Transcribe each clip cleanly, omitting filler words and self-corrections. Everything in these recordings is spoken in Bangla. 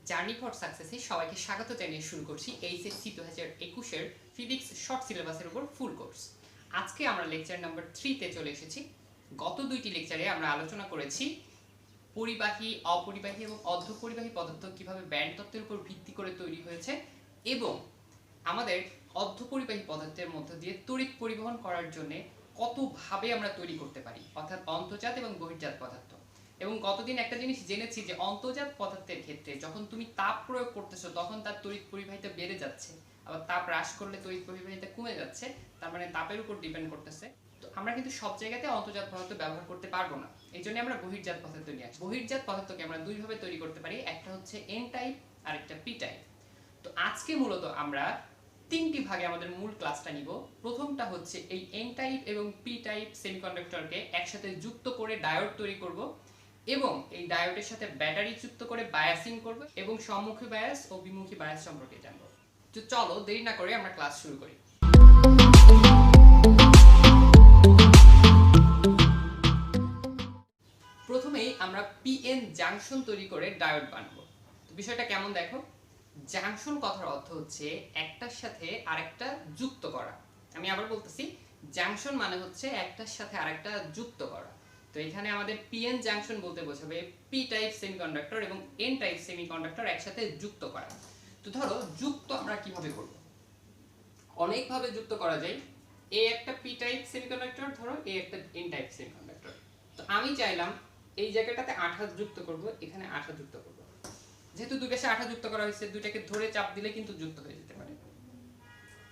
জার্নি ফর সাকসেসে সবাইকে স্বাগত জানিয়ে শুরু করছি এইচএসসি 2021 এর ফিজিক্স শর্ট সিলেবাসের উপর ফুল কোর্স। আজকে আমরা লেকচার নাম্বার 3 চলে এসেছি। গত দুইটি লেকচারে আমরা আলোচনা করেছি পরিবাহী, অপরিবাহী এবং অর্ধপরিবাহী পদার্থ কিভাবে ব্যান্ড তত্ত্বের উপর ভিত্তি করে তৈরি হয়েছে এবং আমাদের অর্ধপরিবাহী পদার্থের মধ্য দিয়ে তড়িৎ পরিবহন করার জন্য কতভাবে আমরা তৈরি করতে পারি, অর্থাৎ অন্তর্জাত এবং বহির্জাত পদার্থ। এবং গতদিন একটা জিনিস জেনেছি যে অন্তর্জাত পদার্থের ক্ষেত্রে যখন তুমি তাপ প্রয়োগ করতেছো তখন তার তড়িৎ পরিবাহিতা বেড়ে যাচ্ছে, আবার তাপ হ্রাস করলে তড়িৎ পরিবাহিতা কমে যাচ্ছে, তার মানে তাপের উপর ডিপেন্ড করতেছে। তো আমরা কিন্তু সব জায়গাতে অন্তর্জাত পদার্থ ব্যবহার করতে পারবো না, এই জন্য আমরা বহির্জাত পদার্থ নিয়ে আসি। বহির্জাত পদার্থকে আমরা দুইভাবে তৈরি করতে পারি, একটা হচ্ছে এন টাইপ আর একটা পি টাইপ। তো আজকে মূলত আমরা তিনটি ভাগে আমাদের মূল ক্লাসটা নিব। প্রথমটা হচ্ছে এই এন টাইপ এবং পি টাইপ সেমিকন্ডাক্টরকে একসাথে যুক্ত করে ডায়োড তৈরি করব এবং এই ডায়োডের সাথে ব্যাটারি যুক্ত করে বায়াসিং করব এবং সম্মুখী বায়াস ও বিমুখী বায়াস সম্পর্কে জানব। তো চলো দেরি না করে আমরা ক্লাস শুরু করি। প্রথমেই আমরা পিএন জাংশন তৈরি করে ডায়োড বানাবো। তো বিষয়টা কেমন দেখো, জাংশন কথার অর্থ হচ্ছে একটার সাথে আরেকটা যুক্ত করা। আমি আবার বলতেছি, জাংশন মানে হচ্ছে একটার সাথে আরেকটা যুক্ত করা। তো এখানে আমাদের পিএন জাংশন বলতে বোঝাবে পি টাইপ সেমিকন্ডাক্টর এবং এন টাইপ সেমিকন্ডাক্টর একসাথে যুক্ত করা। তো ধরো যুক্ত আমরা কিভাবে করব, অনেকভাবে যুক্ত করা যায়। এ একটা পি টাইপ সেমিকন্ডাক্টর, ধরো এ একটা এন টাইপ সেমিকন্ডাক্টর। তো আমি চাইলাম এই জায়গাটাতে আঠা যুক্ত করব, এখানে আঠা যুক্ত করব। যেহেতু দুই পাশে আঠা যুক্ত করা হয়েছে, দুইটাকে ধরে চাপ দিলে কিন্তু যুক্ত হয়ে যেতে পারে।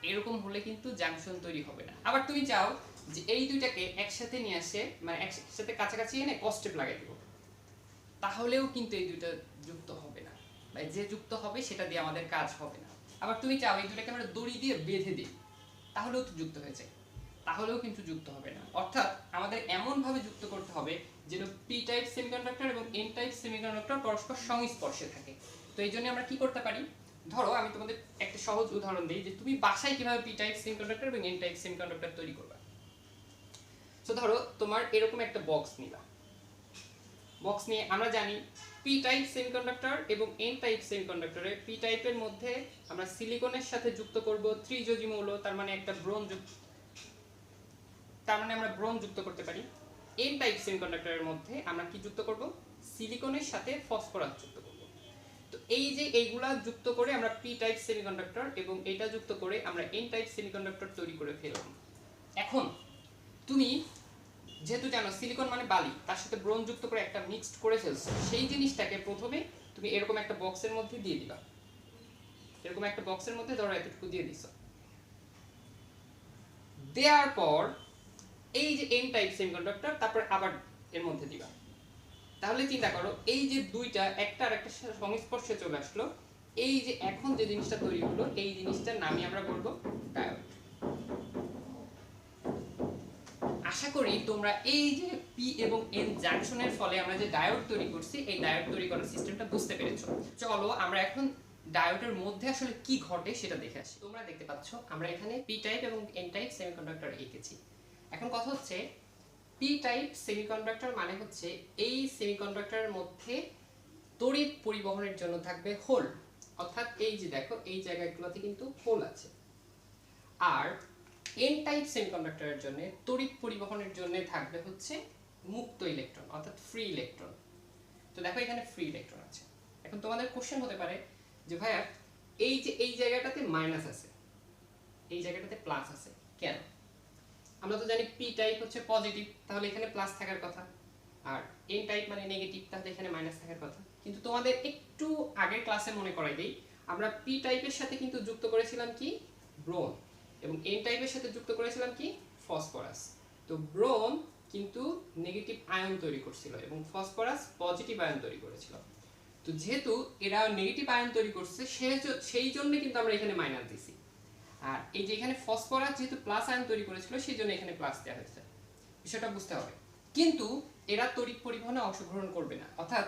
এরকম হলে কিন্তু জাংশন তৈরি হবে না। আবার তুমি চাও যে এই দুইটাকে একসাথে নিয়ে আসে, মানে একসাথে কাছাকাছি এনে কস্টেপ লাগাই দিব, তাহলেও কিন্তু এই দুইটা যুক্ত হবে না, বা যে যুক্ত হবে সেটা দিয়ে আমাদের কাজ হবে না। আবার তুমি চাও এই দুইটাকে আমরা দড়ি দিয়ে বেঁধে দিই, তাহলেও তো যুক্ত হয়েছে, তাহলেও কিন্তু যুক্ত হবে না। অর্থাৎ আমাদের এমন ভাবে যুক্ত করতে হবে যেন পি টাইপ সেমিকন্ডাক্টর এবং এন টাইপ সেমিকন্ডাক্টর পরস্পর সংস্পর্শে থাকে। তো এই জন্য আমরা কি করতে পারি, ধরো আমি তোমাদের একটা সহজ উদাহরণ দিই যে তুমি বাসায় কিভাবে পি টাইপ সেমিকন্ডাক্টর এবং এন টাইপ সেমিকন্ডাক্টর তৈরি করবে। তো ধরো তোমার এরকম একটা বক্স নিলা, বক্স নিয়ে আমরা জানি পি টাইপ সেমিকন্ডাক্টর এবং এন টাইপ সেমিকন্ডাক্টরে পি টাইপের মধ্যে আমরা সিলিকনের সাথে যুক্ত করব ত্রিযোজী মৌল, তার মানে একটা ব্রোঞ্জ, তার মানে আমরা ব্রোঞ্জ যুক্ত করতে পারি। এন টাইপ সেমিকন্ডাক্টরের মধ্যে আমরা কি যুক্ত করব, সিলিকনের সাথে ফসফরাস যুক্ত করব। তো এই যে এইগুলা যুক্ত করে আমরা পি টাইপ সেমিকন্ডাক্টর এবং এটা যুক্ত করে আমরা এন টাইপ সেমিকন্ডাক্টর তৈরি করে ফেললাম। এখন তুমি যেহেতু জানো সিলিকন মানে বালি, তার সাথে ব্রোঞ্জ যুক্ত করে একটা মিক্সড করে ফেলছো, সেই জিনিসটাকে প্রথমে তুমি এরকম একটা বক্সের মধ্যে দিয়ে দিবা। এরকম একটা বক্সের মধ্যে ধরো এতটুকু দিয়ে দিছো, দেওয়ার পর এই যে এন টাইপ সেমিকন্ডাক্টর তারপর আবার এর মধ্যে দিবা। তাহলে চিন্তা করো এই যে দুইটা একটা আর একটা সংস্পর্শে চলে আসলো, এই যে এখন যে জিনিসটা তৈরি হলো এই জিনিসটার নামই আমরা বলবো ডায়োড। আশা করি তোমরা এই যে পি এবং এন জাংশনের ফলে আমরা যে ডায়োড তৈরি করছি এই ডায়োড তৈরি করার সিস্টেমটা বুঝতে পেরেছো। চলো আমরা এখন ডায়োডের মধ্যে আসলে কি ঘটে সেটা দেখে আসি। তোমরা দেখতে পাচ্ছ আমরা এখানে পি টাইপ এবং এন টাইপ সেমিকন্ডাক্টর এঁকেছি। এখন কথা হচ্ছে পি টাইপ সেমিকন্ডাক্টর মানে হচ্ছে এই সেমিকন্ডাক্টরের মধ্যে তড়িৎ পরিবহনের জন্য থাকবে হোল, অর্থাৎ এই যে দেখো এই জায়গাগুলোতে কিন্তু হোল আছে। আর এন টাইপ সেমিকন্ডাক্টরের জন্য তড়িৎ পরিবহনের জন্য থাকবে হচ্ছে মুক্ত ইলেকট্রন, অর্থাৎ ফ্রি ইলেকট্রন। তো দেখো এখানে ফ্রি ইলেকট্রন আছে। এখন তোমাদের কোশ্চেন হতে পারে যে ভাইয়া এই যে এই জায়গাটাতে মাইনাস আছে, এই জায়গাটাতে প্লাস আছে কেন? আমরা তো জানি পি টাইপ হচ্ছে পজিটিভ, তাহলে এখানে প্লাস থাকার কথা, আর এন টাইপ মানে নেগেটিভ, তাহলে এখানে মাইনাস থাকার কথা। কিন্তু তোমাদের একটু আগের ক্লাসে মনে করাই দেই, আমরা পি টাইপের সাথে কিন্তু যুক্ত করেছিলাম কি ব্রোন, এবং এন টাইপের সাথে যুক্ত করেছিলাম কি ফসফরাস। তো ব্রোন কিন্তু নেগেটিভ আয়ন তৈরি করছিল এবং ফসফরাস পজিটিভ আয়ন তৈরি করেছিল। তো যেহেতু এরা নেগেটিভ আয়ন তৈরি করছে সেই জন্য কিন্তু আমরা এখানে মাইনাস দিছি। আর এই যে এখানে ফসফরাস যেহেতু প্লাস আয়ন তৈরি করেছিল সেই জন্য এখানে প্লাস দেওয়া হয়েছে। বিষয়টা বুঝতে হবে। কিন্তু এরা তড়িৎ পরিবহনে অংশগ্রহণ করবে না, অর্থাৎ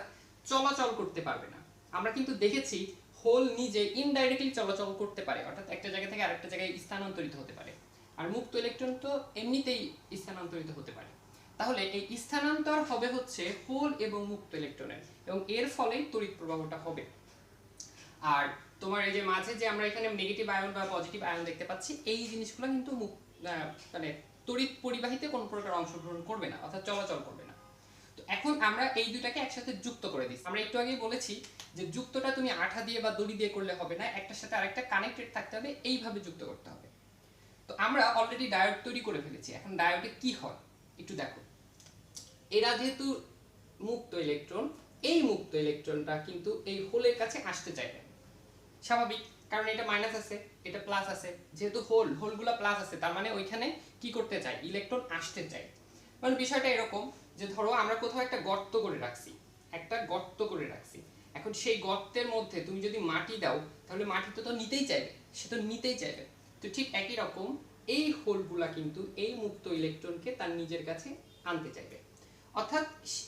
চলাচল করতে পারবে না। আমরা কিন্তু দেখেছি হোল নিজে ইনডাইরেক্টলি চলাচল করতে পারে, অর্থাৎ একটা জায়গা থেকে আরেকটা জায়গায় স্থানান্তরিত হতে পারে। আর মুক্ত ইলেকট্রন তো এমনিতেই স্থানান্তরিত হতে পারে। তাহলে এই স্থানান্তর হবে হচ্ছে হোল এবং মুক্ত ইলেকট্রনের, এবং এর ফলেই তড়িৎ প্রবাহটা হবে। আর তোমার এই যে মাঝে যে আমরা এখানে নেগেটিভ আয়ন বা পজিটিভ আয়ন দেখতে পাচ্ছি, এই জিনিসগুলো কিন্তু মানে তড়িৎ পরিবাহিতে কোনো প্রকার অংশগ্রহণ করবে না, অর্থাৎ চলাচল করবে না। তো এখন আমরা এই দুটাকে একসাথে যুক্ত করে দিচ্ছি। আমরা একটু আগেই বলেছি যে যুক্তটা তুমি আঠা দিয়ে বা দড়ি দিয়ে করলে হবে না, একটার সাথে আরেকটা কানেক্টেড থাকতে হবে, এইভাবে যুক্ত করতে হবে। তো আমরা অলরেডি ডায়োড তৈরি করে ফেলেছি। এখন ডায়োডে কি হয় একটু দেখো। এরা যেহেতু মুক্ত ইলেকট্রন, এই মুক্ত ইলেকট্রনটা কিন্তু এই হোলের কাছে আসতে চাইবে, স্বাভাবিক, কারণ এটা মাইনাস আছে, এটা প্লাস আছে। যেহেতু হোলগুলো প্লাস আছে, তার মানে ওইখানে কি করতে চাই, ইলেকট্রন আসতে চাই। মানে বিষয়টা এরকম যে ধরো আমরা কোথাও একটা গর্ত করে রাখছি, এখন সেই গর্তের মধ্যে তুমি যদি মাটি দাও, তাহলে মাটি তো নিতেই চাইবে, সে তো নিতেই চাইবে। তো ঠিক একই রকম এই হোলগুলা কিন্তু এই মুক্ত ইলেকট্রনকে তার নিজের কাছে আনতে চাইবে, অর্থাৎ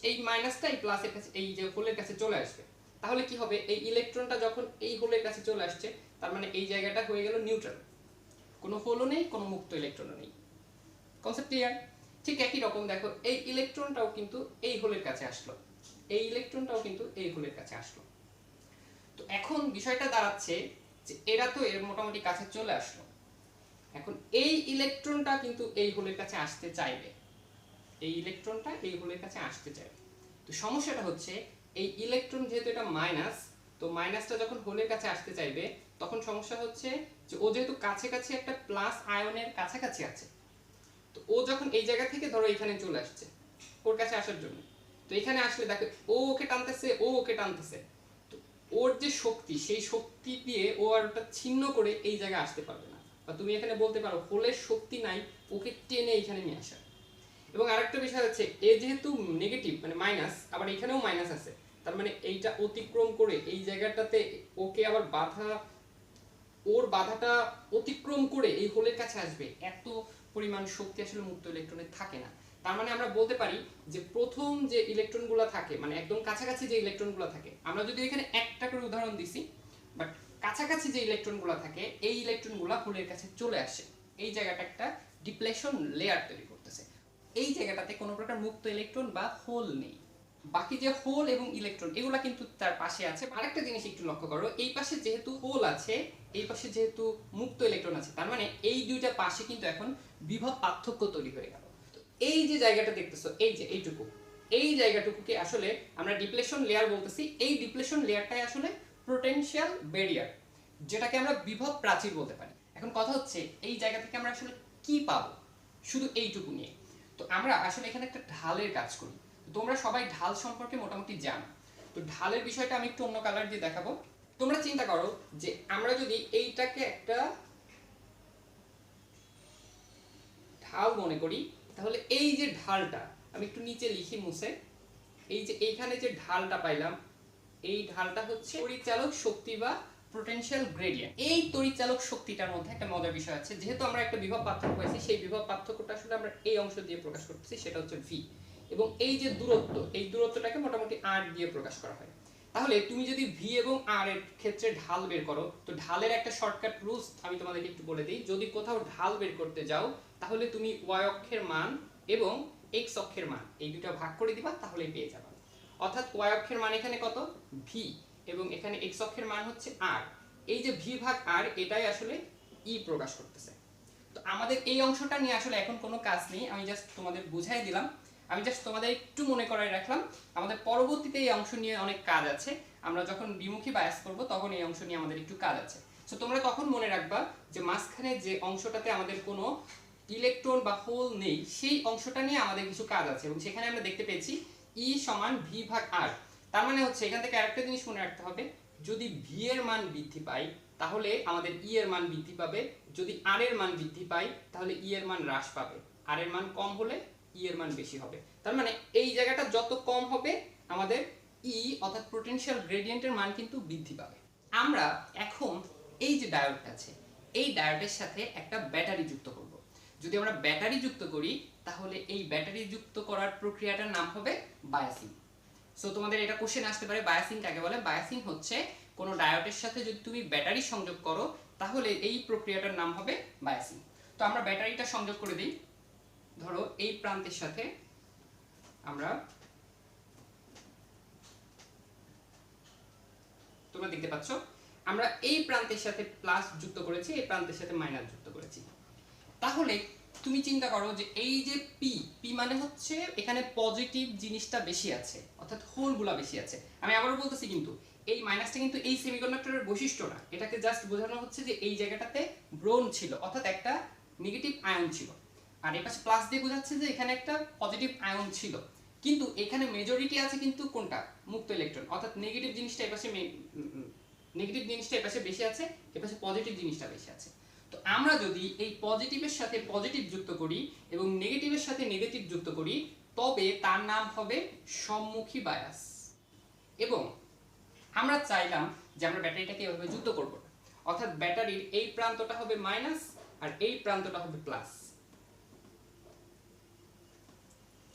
এই মাইনাসটা এই প্লাসের কাছে, এই যে হোলের কাছে চলে আসবে। তাহলে কি হবে, এই ইলেকট্রনটা যখন এই হোলের কাছে চলে আসছে, তার মানে এই জায়গাটা হয়ে গেল নিউট্রাল, কোনো হোলও নেই, কোনো মুক্ত ইলেকট্রনও নেই। Concept clear? ঠিক একই রকম দেখো, এই ইলেকট্রনটাও কিন্তু এই হোলের কাছে আসলো, এই ইলেকট্রনটাও কিন্তু এই হোলের কাছে আসলো। তো এখন বিষয়টা দাঁড়াচ্ছে যে এরা তো এর মোটামুটি কাছে চলে আসলো, এখন এই ইলেকট্রনটা কিন্তু এই হোলের কাছে আসতে চাইবে, এই ইলেকট্রনটা এই হোলের কাছে আসতে চাইবে। তো সমস্যাটা হচ্ছে এই ইলেকট্রন যেহেতু এটা মাইনাস, তো মাইনাসটা যখন হোলের কাছে আসতে চাইবে, তখন সমস্যা হচ্ছে যে ও যেহেতু কাছাকাছি একটা প্লাস আয়নের কাছাকাছি আছে, তো ও যখন এই জায়গা থেকে ধরো এখানে চলে আসছে ওর কাছে আসার জন্য, তো এখানে আসলে দেখো ও ওকে টানতেছে, ও ওকে টানতেছে, তো ওর যে শক্তি, সেই শক্তি দিয়ে ও আর ওটা ছিন্ন করে এই জায়গায় আসতে পারবে না। বা তুমি এখানে বলতে পারো হোলের শক্তি নাই ওকে টেনে এখানে নিয়ে আসা। এবং আরেকটা বিষয় হচ্ছে এ যেহেতু নেগেটিভ মানে মাইনাস, আবার এখানেও মাইনাস আছে, তার মানে এইটা অতিক্রম করে এই জায়গাটাতে ওকে আবার ওর বাধাটা অতিক্রম করে এই হোলের কাছে আসবে, এত পরিমাণ শক্তি আসলে মুক্ত ইলেকট্রনের থাকে না। তার মানে আমরা বলতে পারি যে প্রথম যে ইলেকট্রনগুলো থাকে, মানে একদম কাছাকাছি যে ইলেকট্রনগুলো থাকে, আমরা যদি এখানে একটা করে উদাহরণ দিছি, বাট কাছাকাছি যে ইলেকট্রনগুলো থাকে, এই ইলেকট্রনগুলো হোলের কাছে চলে আসে, এই জায়গাটা একটা ডিপ্লেশন লেয়ার তৈরি করতেছে। এই জায়গাটাতে কোনো প্রকার মুক্ত ইলেকট্রন বা হোল নেই। বাকি যে হোল এবং ইলেকট্রন এগুলা কিন্তু তার পাশে আছে। আরেকটা জিনিস একটু লক্ষ্য করো, এই পাশে যেহেতু হোল আছে, এই পাশে যেহেতু মুক্ত ইলেকট্রন আছে, তার মানে এই দুইটা পাশে কিন্তু এখন বিভব পার্থক্য তৈরি হয়ে গেল। তো এই যে জায়গাটা দেখতেছো, এই যে এইটুকু, এই জায়গাটুকুকে আসলে আমরা ডিপ্লেশন লেয়ার বলতেছি। এই ডিপ্লেশন লেয়ারটাই আসলে পোটেনশিয়াল ব্যারিয়ার, যেটাকে আমরা বিভব প্রাচীর বলতে পারি। এখন কথা হচ্ছে এই জায়গা থেকে আমরা আসলে কি পাবো শুধু এইটুকু নিয়ে। তো আমরা আসলে এখানে একটা ঢালের কাজ করি। তোমরা সবাই ঢাল সম্পর্কে মোটামুটি জানো। তো ঢালের বিষয়টা আমি একটু অন্য কালার দিয়ে দেখাবো। তোমরা চিন্তা করো যে আমরা যদি এইটাকে একটা ঢাল মনে করি, তাহলে এই যে ঢালটা আমি একটু নিচে লিখি মুছে, এই যে এইখানে যে ঢালটা পাইলাম, এই ঢালটা হচ্ছে পরিচালক শক্তি বা পোটেনশিয়াল গ্রেডিয়েন্ট। এই তড়িৎচালক শক্তিটার মধ্যে একটা মজার বিষয় আছে, যেহেতু আমরা একটা বিভব পার্থক্য পাইছি, সেই বিভব পার্থক্যটা আসলে আমরা এই অংশ দিয়ে প্রকাশ করতেছি, সেটা হচ্ছে ভি। এবং এই যে দূরত্ব, এই দূরত্বটাকে মোটামুটি আর দিয়ে প্রকাশ করা হয়। তাহলে তুমি যদি ভি এবং আর এর ক্ষেত্রে ঢাল বের করো, তো ঢালের একটা শর্টকাট রুলস আমি তোমাদেরকে একটু বলে দিই। যদি কোথাও ঢাল বের করতে যাও, তাহলে তুমি ওয়াই অক্ষের মান এবং এক্স অক্ষের মান এই দুটো ভাগ করে দিবা, তাহলেই পেয়ে যাবা। অর্থাৎ ওয়াই অক্ষের মান এখানে কত, ভি, এবং এখানে এক্স অক্ষের মান হচ্ছে আর। এই যে ভি ভাগ আর, এটাই আসলে ই প্রকাশ করতেছে। তো আমাদের এই অংশটা নিয়ে আসলে এখন কোনো কাজ নেই, আমি জাস্ট তোমাদের বুঝাই দিলাম, আমি জাস্ট তোমাদের একটু মনে করাই রাখলাম। আমাদের পরবর্তীতে এই অংশ নিয়ে অনেক কাজ আছে, আমরা যখন বিমুখী বায়াস করব তখন এই অংশ নিয়ে আমাদের একটু কাজ আছে। সো তোমরা তখন মনে রাখবা যে মাঝখানে যে অংশটাতে আমাদের কোনো ইলেকট্রন বা হোল নেই, সেই অংশটা নিয়ে আমাদের কিছু কাজ আছে, এবং সেখানে আমরা দেখতে পেয়েছি ই সমান ভি ভাগ আর। তার মানে হচ্ছে এখান থেকে আরেকটা জিনিস মনে রাখতে হবে, যদি ভি এর মান বৃদ্ধি পায় তাহলে আমাদের ই এর মান বৃদ্ধি পাবে, যদি আর এর মান বৃদ্ধি পায় তাহলে ই এর মান হ্রাস পাবে, আর এর মান কম হলে ই এর মান বেশি হবে। তার মানে এই জায়গাটা যত কম হবে আমাদের ই অর্থাৎ পোটেনশিয়াল গ্রেডিয়েন্টের মান কিন্তু বৃদ্ধি পাবে। আমরা এখন এই যে ডায়োডটা আছে, এই ডায়োডের সাথে একটা ব্যাটারি যুক্ত করব। যদি আমরা ব্যাটারি যুক্ত করি, তাহলে এই ব্যাটারি যুক্ত করার প্রক্রিয়াটার নাম হবে বায়াসিং। সো তোমাদের এটা কোশ্চেন আসতে পারে, বায়াসিং কাকে বলে? বায়াসিং হচ্ছে কোনো ডায়োডের সাথে যদি তুমি ব্যাটারি সংযোগ করো, তাহলে এই প্রক্রিয়াটার নাম হবে বায়াসিং। তো আমরা ব্যাটারিটা সংযোগ করে দিই। ধরো এই প্রান্তের সাথে আমরা, তোমরা দেখতে পাচ্ছ আমরা এই প্রান্তের সাথে প্লাস যুক্ত করেছি, এই প্রান্তের সাথে মাইনাস যুক্ত করেছি। তাহলে তুমি চিন্তা করো যে এই যে পি, পি মানে হচ্ছে এখানে পজিটিভ জিনিসটা বেশি আছে, অর্থাৎ হোলগুলা বেশি আছে। আমি আবারও বলতেছি, কিন্তু এই মাইনাসটা কিন্তু এই সেমিকন্ডাক্টরের বৈশিষ্ট্য না, এটাকে জাস্ট বোঝানো হচ্ছে যে এই জায়গাটাতে ব্রোন ছিল, অর্থাৎ একটা নেগেটিভ আয়ন ছিল। আর এই পাশে প্লাস দিয়ে বোঝাচ্ছে যে এখানে একটা পজিটিভ আয়ন ছিল। কিন্তু এখানে মেজরিটি আছে কিন্তু কোনটা, মুক্ত ইলেকট্রন, অর্থাৎ নেগেটিভ জিনিসটা এই পাশে নেগেটিভ জিনিসটা এই পাশে বেশি আছে, এই পাশে পজিটিভ জিনিসটা বেশি আছে। তো আমরা যদি এই পজিটিভের সাথে পজিটিভ যুক্ত করি এবং নেগেটিভের সাথে নেগেটিভ যুক্ত করি, তবে তার নাম হবে সম্মুখী বায়াস। এবং আমরা চাইলাম যে আমরা ব্যাটারিটাকে এভাবে যুক্ত করব, অর্থাৎ ব্যাটারির এই প্রান্তটা হবে মাইনাস আর এই প্রান্তটা হবে প্লাস।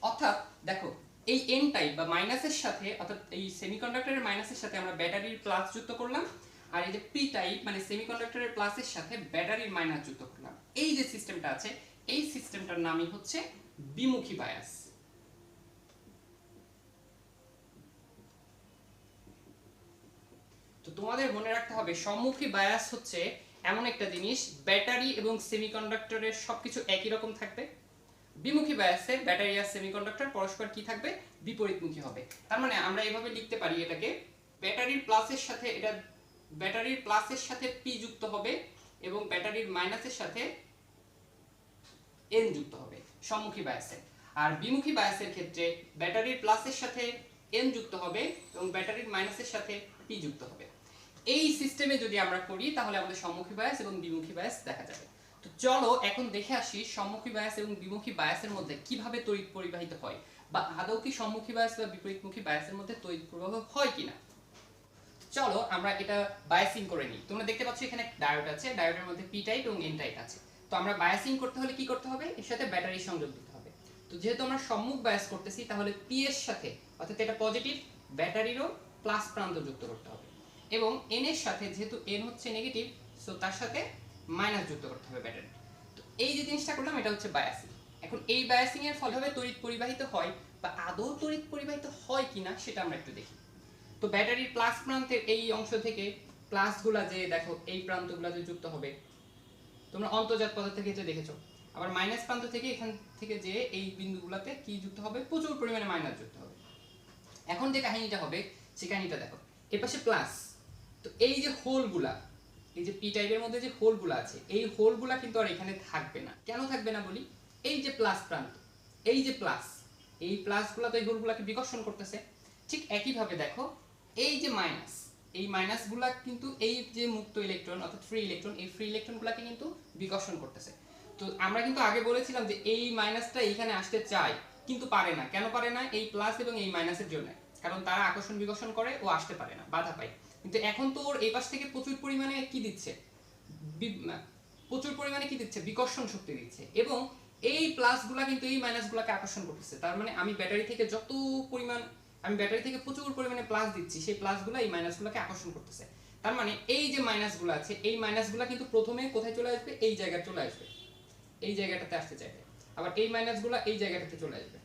অর্থাৎ দেখো, এই এন টাইপ বা মাইনাসের সাথে, অর্থাৎ এই সেমিকন্ডাক্টরের মাইনাসের সাথে আমরা ব্যাটারির প্লাস যুক্ত করলাম, আর এই যে পি টাইপ মানে সেমিকন্ডাক্টরের প্লাসের সাথে ব্যাটারির মাইনাস যুক্ত করলাম। এই যে সিস্টেমটা আছে, এই সিস্টেমটার নামই হচ্ছে বিমুখী বায়াস। তো তোমাদের মনে রাখতে হবে, সম্মুখী বায়াস হচ্ছে এমন একটা জিনিস, ব্যাটারি এবং সেমিকন্ডাক্টরের সবকিছু একই রকম থাকবে। বিমুখী বায়াসে ব্যাটারি আর সেমিকন্ডাক্টর পরস্পর কি থাকবে, বিপরীতমুখী হবে। তার মানে আমরা এভাবে লিখতে পারি এটাকে, ব্যাটারির প্লাসের সাথে এটা ব্যাটারির প্লাসের সাথে পি যুক্ত হবে এবং ব্যাটারির মাইনাসের সাথে এন যুক্ত হবে সম্মুখী বায়াসে। আর বিমুখী বায়াসের ক্ষেত্রে ব্যাটারির প্লাসের সাথে এন যুক্ত হবে এবং ব্যাটারির মাইনাসের সাথে পি যুক্ত হবে। এই সিস্টেমে যদি আমরা করি তাহলে আমাদের সম্মুখী বায়াস এবং বিমুখী বায়াস দেখা যাবে। তো চলো এখন দেখে আসি সম্মুখী বায়াস এবং বিমুখী বায়াসের মধ্যে কিভাবে তড়িৎ পরিবাহিত হয়, বা আদৌ কি সম্মুখী বায়াস বা বিপরীতমুখী বায়াসের মধ্যে তড়িৎ প্রবাহ হয় কিনা। চলো আমরা এটা বায়াসিং করে নিই। তোমরা দেখতে পাচ্ছ এখানে ডায়োড আছে, ডায়োডের মধ্যে পি টাইপ এবং এন টাইপ আছে। তো আমরা বায়াসিং করতে হলে কি করতে হবে, এর সাথে ব্যাটারি সংযোগ দিতে হবে। তো যেহেতু আমরা সম্মুখ বায়াস করতেছি, তাহলে পি এর সাথে, অর্থাৎ এটা পজিটিভ, ব্যাটারিরও প্লাস প্রান্ত যুক্ত করতে হবে। এবং এন এর সাথে, যেহেতু এন হচ্ছে নেগেটিভ, সো তার সাথে মাইনাস যুক্ত করতে হবে ব্যাটারি। তো এই যে জিনিসটা করলাম, এটা হচ্ছে বায়াসিং। এখন এই বায়াসিং এর ফলে হবে তড়িৎ পরিবাহিত হয়, বা আদৌ তড়িৎ পরিবাহিত হয় কিনা সেটা আমরা একটু দেখি। তো ব্যাটারির প্লাস প্রান্তের এই অংশ থেকে প্লাসগুলা যে দেখো, এই প্রান্তগুলা যে যুক্ত হবে, তোমরা অন্তর্জাত পদার্থের ক্ষেত্রে দেখেছো। আবার মাইনাস প্রান্ত থেকে, এখান থেকে যে এই বিন্দুগুলাতে কি যুক্ত হবে, প্রচুর পরিমাণে মাইনাস যুক্ত হবে। এখন যে কাহিনীটা হবে সেই কাহিনীটা দেখো, এর পাশে প্লাস। তো এই যে হোলগুলা, এই যে পি টাইপের মধ্যে যে হোলগুলা আছে, এই হোলগুলা কিন্তু আর এখানে থাকবে না। কেন থাকবে না বলি, এই যে প্লাস প্রান্ত, এই যে প্লাস, এই প্লাসগুলা তো এই হোলগুলাকে বিকর্ষণ করতেছে। ঠিক একইভাবে দেখো, এই যে মাইনাস, এই মাইনাসগুলা কিন্তু এই যে মুক্ত ইলেকট্রন অর্থাৎ ফ্রি ইলেকট্রন, এই ফ্রি ইলেকট্রনগুলোকে কিন্তু বিকর্ষণ করতেছে। তো আমরা কিন্তু আগে বলেছিলাম যে এই মাইনাসটা এইখানে আসতে চায় কিন্তু পারে না। কেন পারে না, এই প্লাস এবং এই মাইনাসের জন্য, কারণ তারা আকর্ষণ বিকর্ষণ করে, ও আসতে পারে না, বাধা পায়। কিন্তু এখন তো ওর এই পাশ থেকে প্রচুর পরিমাণে কি দিচ্ছে, প্রচুর পরিমাণে কি দিচ্ছে, বিকর্ষণ শক্তি দিচ্ছে। এবং এই প্লাসগুলা কিন্তু এই মাইনাসগুলোকে আকর্ষণ করতেছে। তার মানে আমি ব্যাটারি থেকে যত পরিমাণ, আমি ব্যাটারি থেকে প্রচুর পরিমাণে প্লাস দিচ্ছি, সেই প্লাসগুলো এই মাইনাসগুলোকে আকর্ষণ করতেছে। তার মানে এই যে মাইনাসগুলো আছে, এই মাইনাসগুলো কিন্তু প্রথমে কোথায় চলে আসবে, এই জায়গায় চলে আসবে, এই জায়গাটাতে আসতে চাইবে। আবার এই মাইনাসগুলো এই জায়গাটাতে চলে আসবে।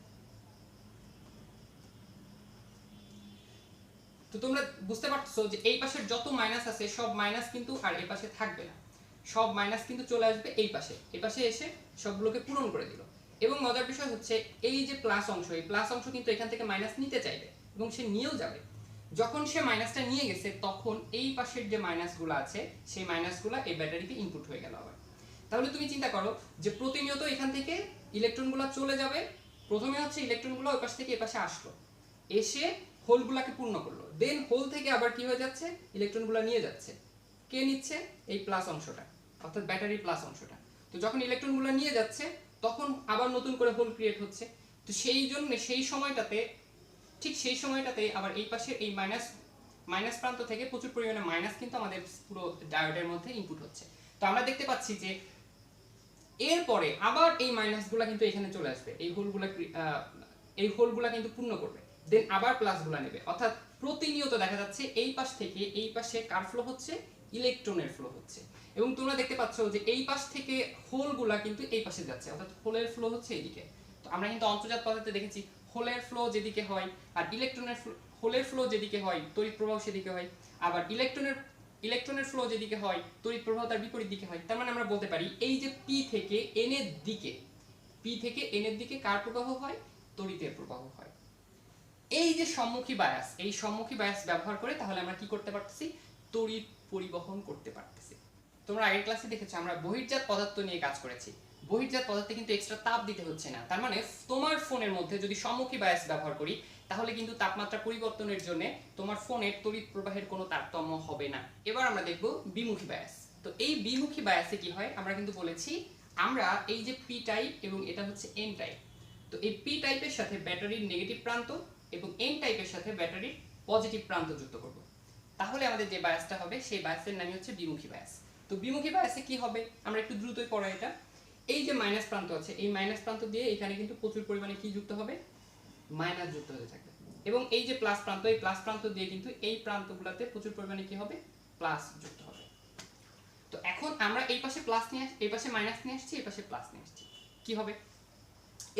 তো তোমরা বুঝতে পারছো যে এই পাশের যত মাইনাস আছে সব মাইনাস কিন্তু আর এই পাশে থাকবে না, সব মাইনাস কিন্তু চলে আসবে এই পাশে, এই পাশে এসে সবগুলোকে পূরণ করে দিল। এবং মজার বিষয় হচ্ছে, এই যে প্লাস অংশ, এই প্লাস অংশ কিন্তু এখান থেকে মাইনাস নিতে চাইবে এবং সে নিয়েও যাবে। যখন সে মাইনাসটা নিয়ে গেছে, তখন এই পাশের যে মাইনাসগুলো আছে, সেই মাইনাসগুলো এই ব্যাটারিতে ইনপুট হয়ে গেল আবার। তাহলে তুমি চিন্তা করো যে প্রতিনিয়ত এখান থেকে ইলেকট্রনগুলো চলে যাবে। প্রথমে হচ্ছে ইলেকট্রনগুলো ওই পাশ থেকে এই পাশে আসলো, এসে হোলগুলোকে পূর্ণ করলো, দেন হোল থেকে আবার কি হয়ে যাচ্ছে, ইলেকট্রনগুলো নিয়ে যাচ্ছে। কে নিচ্ছে, এই প্লাস অংশটা, অর্থাৎ ব্যাটারির প্লাস অংশটা। তো যখন ইলেকট্রনগুলো নিয়ে যাচ্ছে, তখন আবার নতুন করে হোল ক্রিয়েট হচ্ছে। তো সেই জন্য সেই সময়টাতে, ঠিক সেই সময়টাতে আবার এই পাশে এই মাইনাস প্রান্ত থেকে প্রচুর পরিমাণে মাইনাস কিন্তু আমাদের পুরো ডায়োডের মধ্যে ইনপুট হচ্ছে। তো আমরা দেখতে পাচ্ছি যে এরপরে আবার এই মাইনাসগুলো কিন্তু এখানে চলে আসবে, এই হোলগুলা কিন্তু পূর্ণ করবে, দেন আবার প্লাসগুলা নেবে। অর্থাৎ প্রতিনিয়ত দেখা যাচ্ছে এই পাশ থেকে এই পাশে কার ফ্লো হচ্ছে, ইলেকট্রনের ফ্লো হচ্ছে। এবং তোমরা দেখতে পাচ্ছ যে এই পাশ থেকে হোলগুলা কিন্তু এই পাশে যাচ্ছে, অর্থাৎ হোলের ফ্লো হচ্ছে এইদিকে। তো আমরা কিন্তু অন্তর্জাত পদার্থে দেখেছি, হোলের ফ্লো যেদিকে হয় আর ইলেকট্রনের হোলের ফ্লো যেদিকে হয়, তড়িৎ প্রবাহ সেদিকে হয়। আবার ইলেকট্রনের ইলেকট্রনের ফ্লো যেদিকে হয় তড়িৎ প্রবাহ তার বিপরীত দিকে হয়। তার মানে আমরা বলতে পারি এই যে পি থেকে এন এর দিকে, পি থেকে এন এর দিকে কার প্রবাহ হয়? তড়িতের প্রবাহ হয়। এই যে সম্মুখী বায়াস, এই সম্মুখী বায়াস ব্যবহার করে তাহলে আমরা কি করতে পারতেছি? তড়িৎ পরিবহন করতে পারতেছি। তোমরা আগের ক্লাসে দেখেছো আমরা বহির্জাত পদার্থ নিয়ে কাজ করেছি। বহির্জাত পদার্থে কিন্তু এক্সট্রা তাপ দিতে হচ্ছে না। তার মানে তোমার ফোনের মধ্যে যদি সম্মুখী বায়াস ব্যবহার করি তাহলে কিন্তু তাপমাত্রা পরিবর্তনের জন্য তোমার ফোনের তড়িৎ প্রবাহের কোনো তারতম্য হবে না। এবার আমরা দেখব বিমুখী বায়াস। তো এই বিমুখী বায়াসে কি হয়? আমরা কিন্তু বলেছি আমরা এই যে পি টাইপ এবং এটা হচ্ছে এন টাইপ, তো এই পি টাইপের সাথে ব্যাটারির নেগেটিভ প্রান্ত এবং এন টাইপের সাথে ব্যাটারির পজিটিভ প্রান্ত যুক্ত করব। তাহলে আমাদের যে বায়াসটা হবে সেই বায়াসের নামই হচ্ছে বিমুখী বায়াস। তো বিমুখী বায়াসে কি হবে? আমরা একটু দ্রুতই পড়াই এটা। এই যে মাইনাস প্রান্ত আছে, এই মাইনাস প্রান্ত দিয়ে এখানে কিন্তু প্রচুর পরিমাণে কি যুক্ত হবে? মাইনাস যুক্ত হতে থাকবে। এবং এই যে প্লাস প্রান্ত, এই প্লাস প্রান্ত দিয়ে কিন্তু এই প্রান্তগুলোতে প্রচুর পরিমাণে কি হবে? প্লাস যুক্ত হবে। তো এখন আমরা এই পাশে প্লাস নিয়ে এই পাশে মাইনাস নিয়ে আসছি, এই পাশে প্লাস নিয়ে আসছি, কি হবে?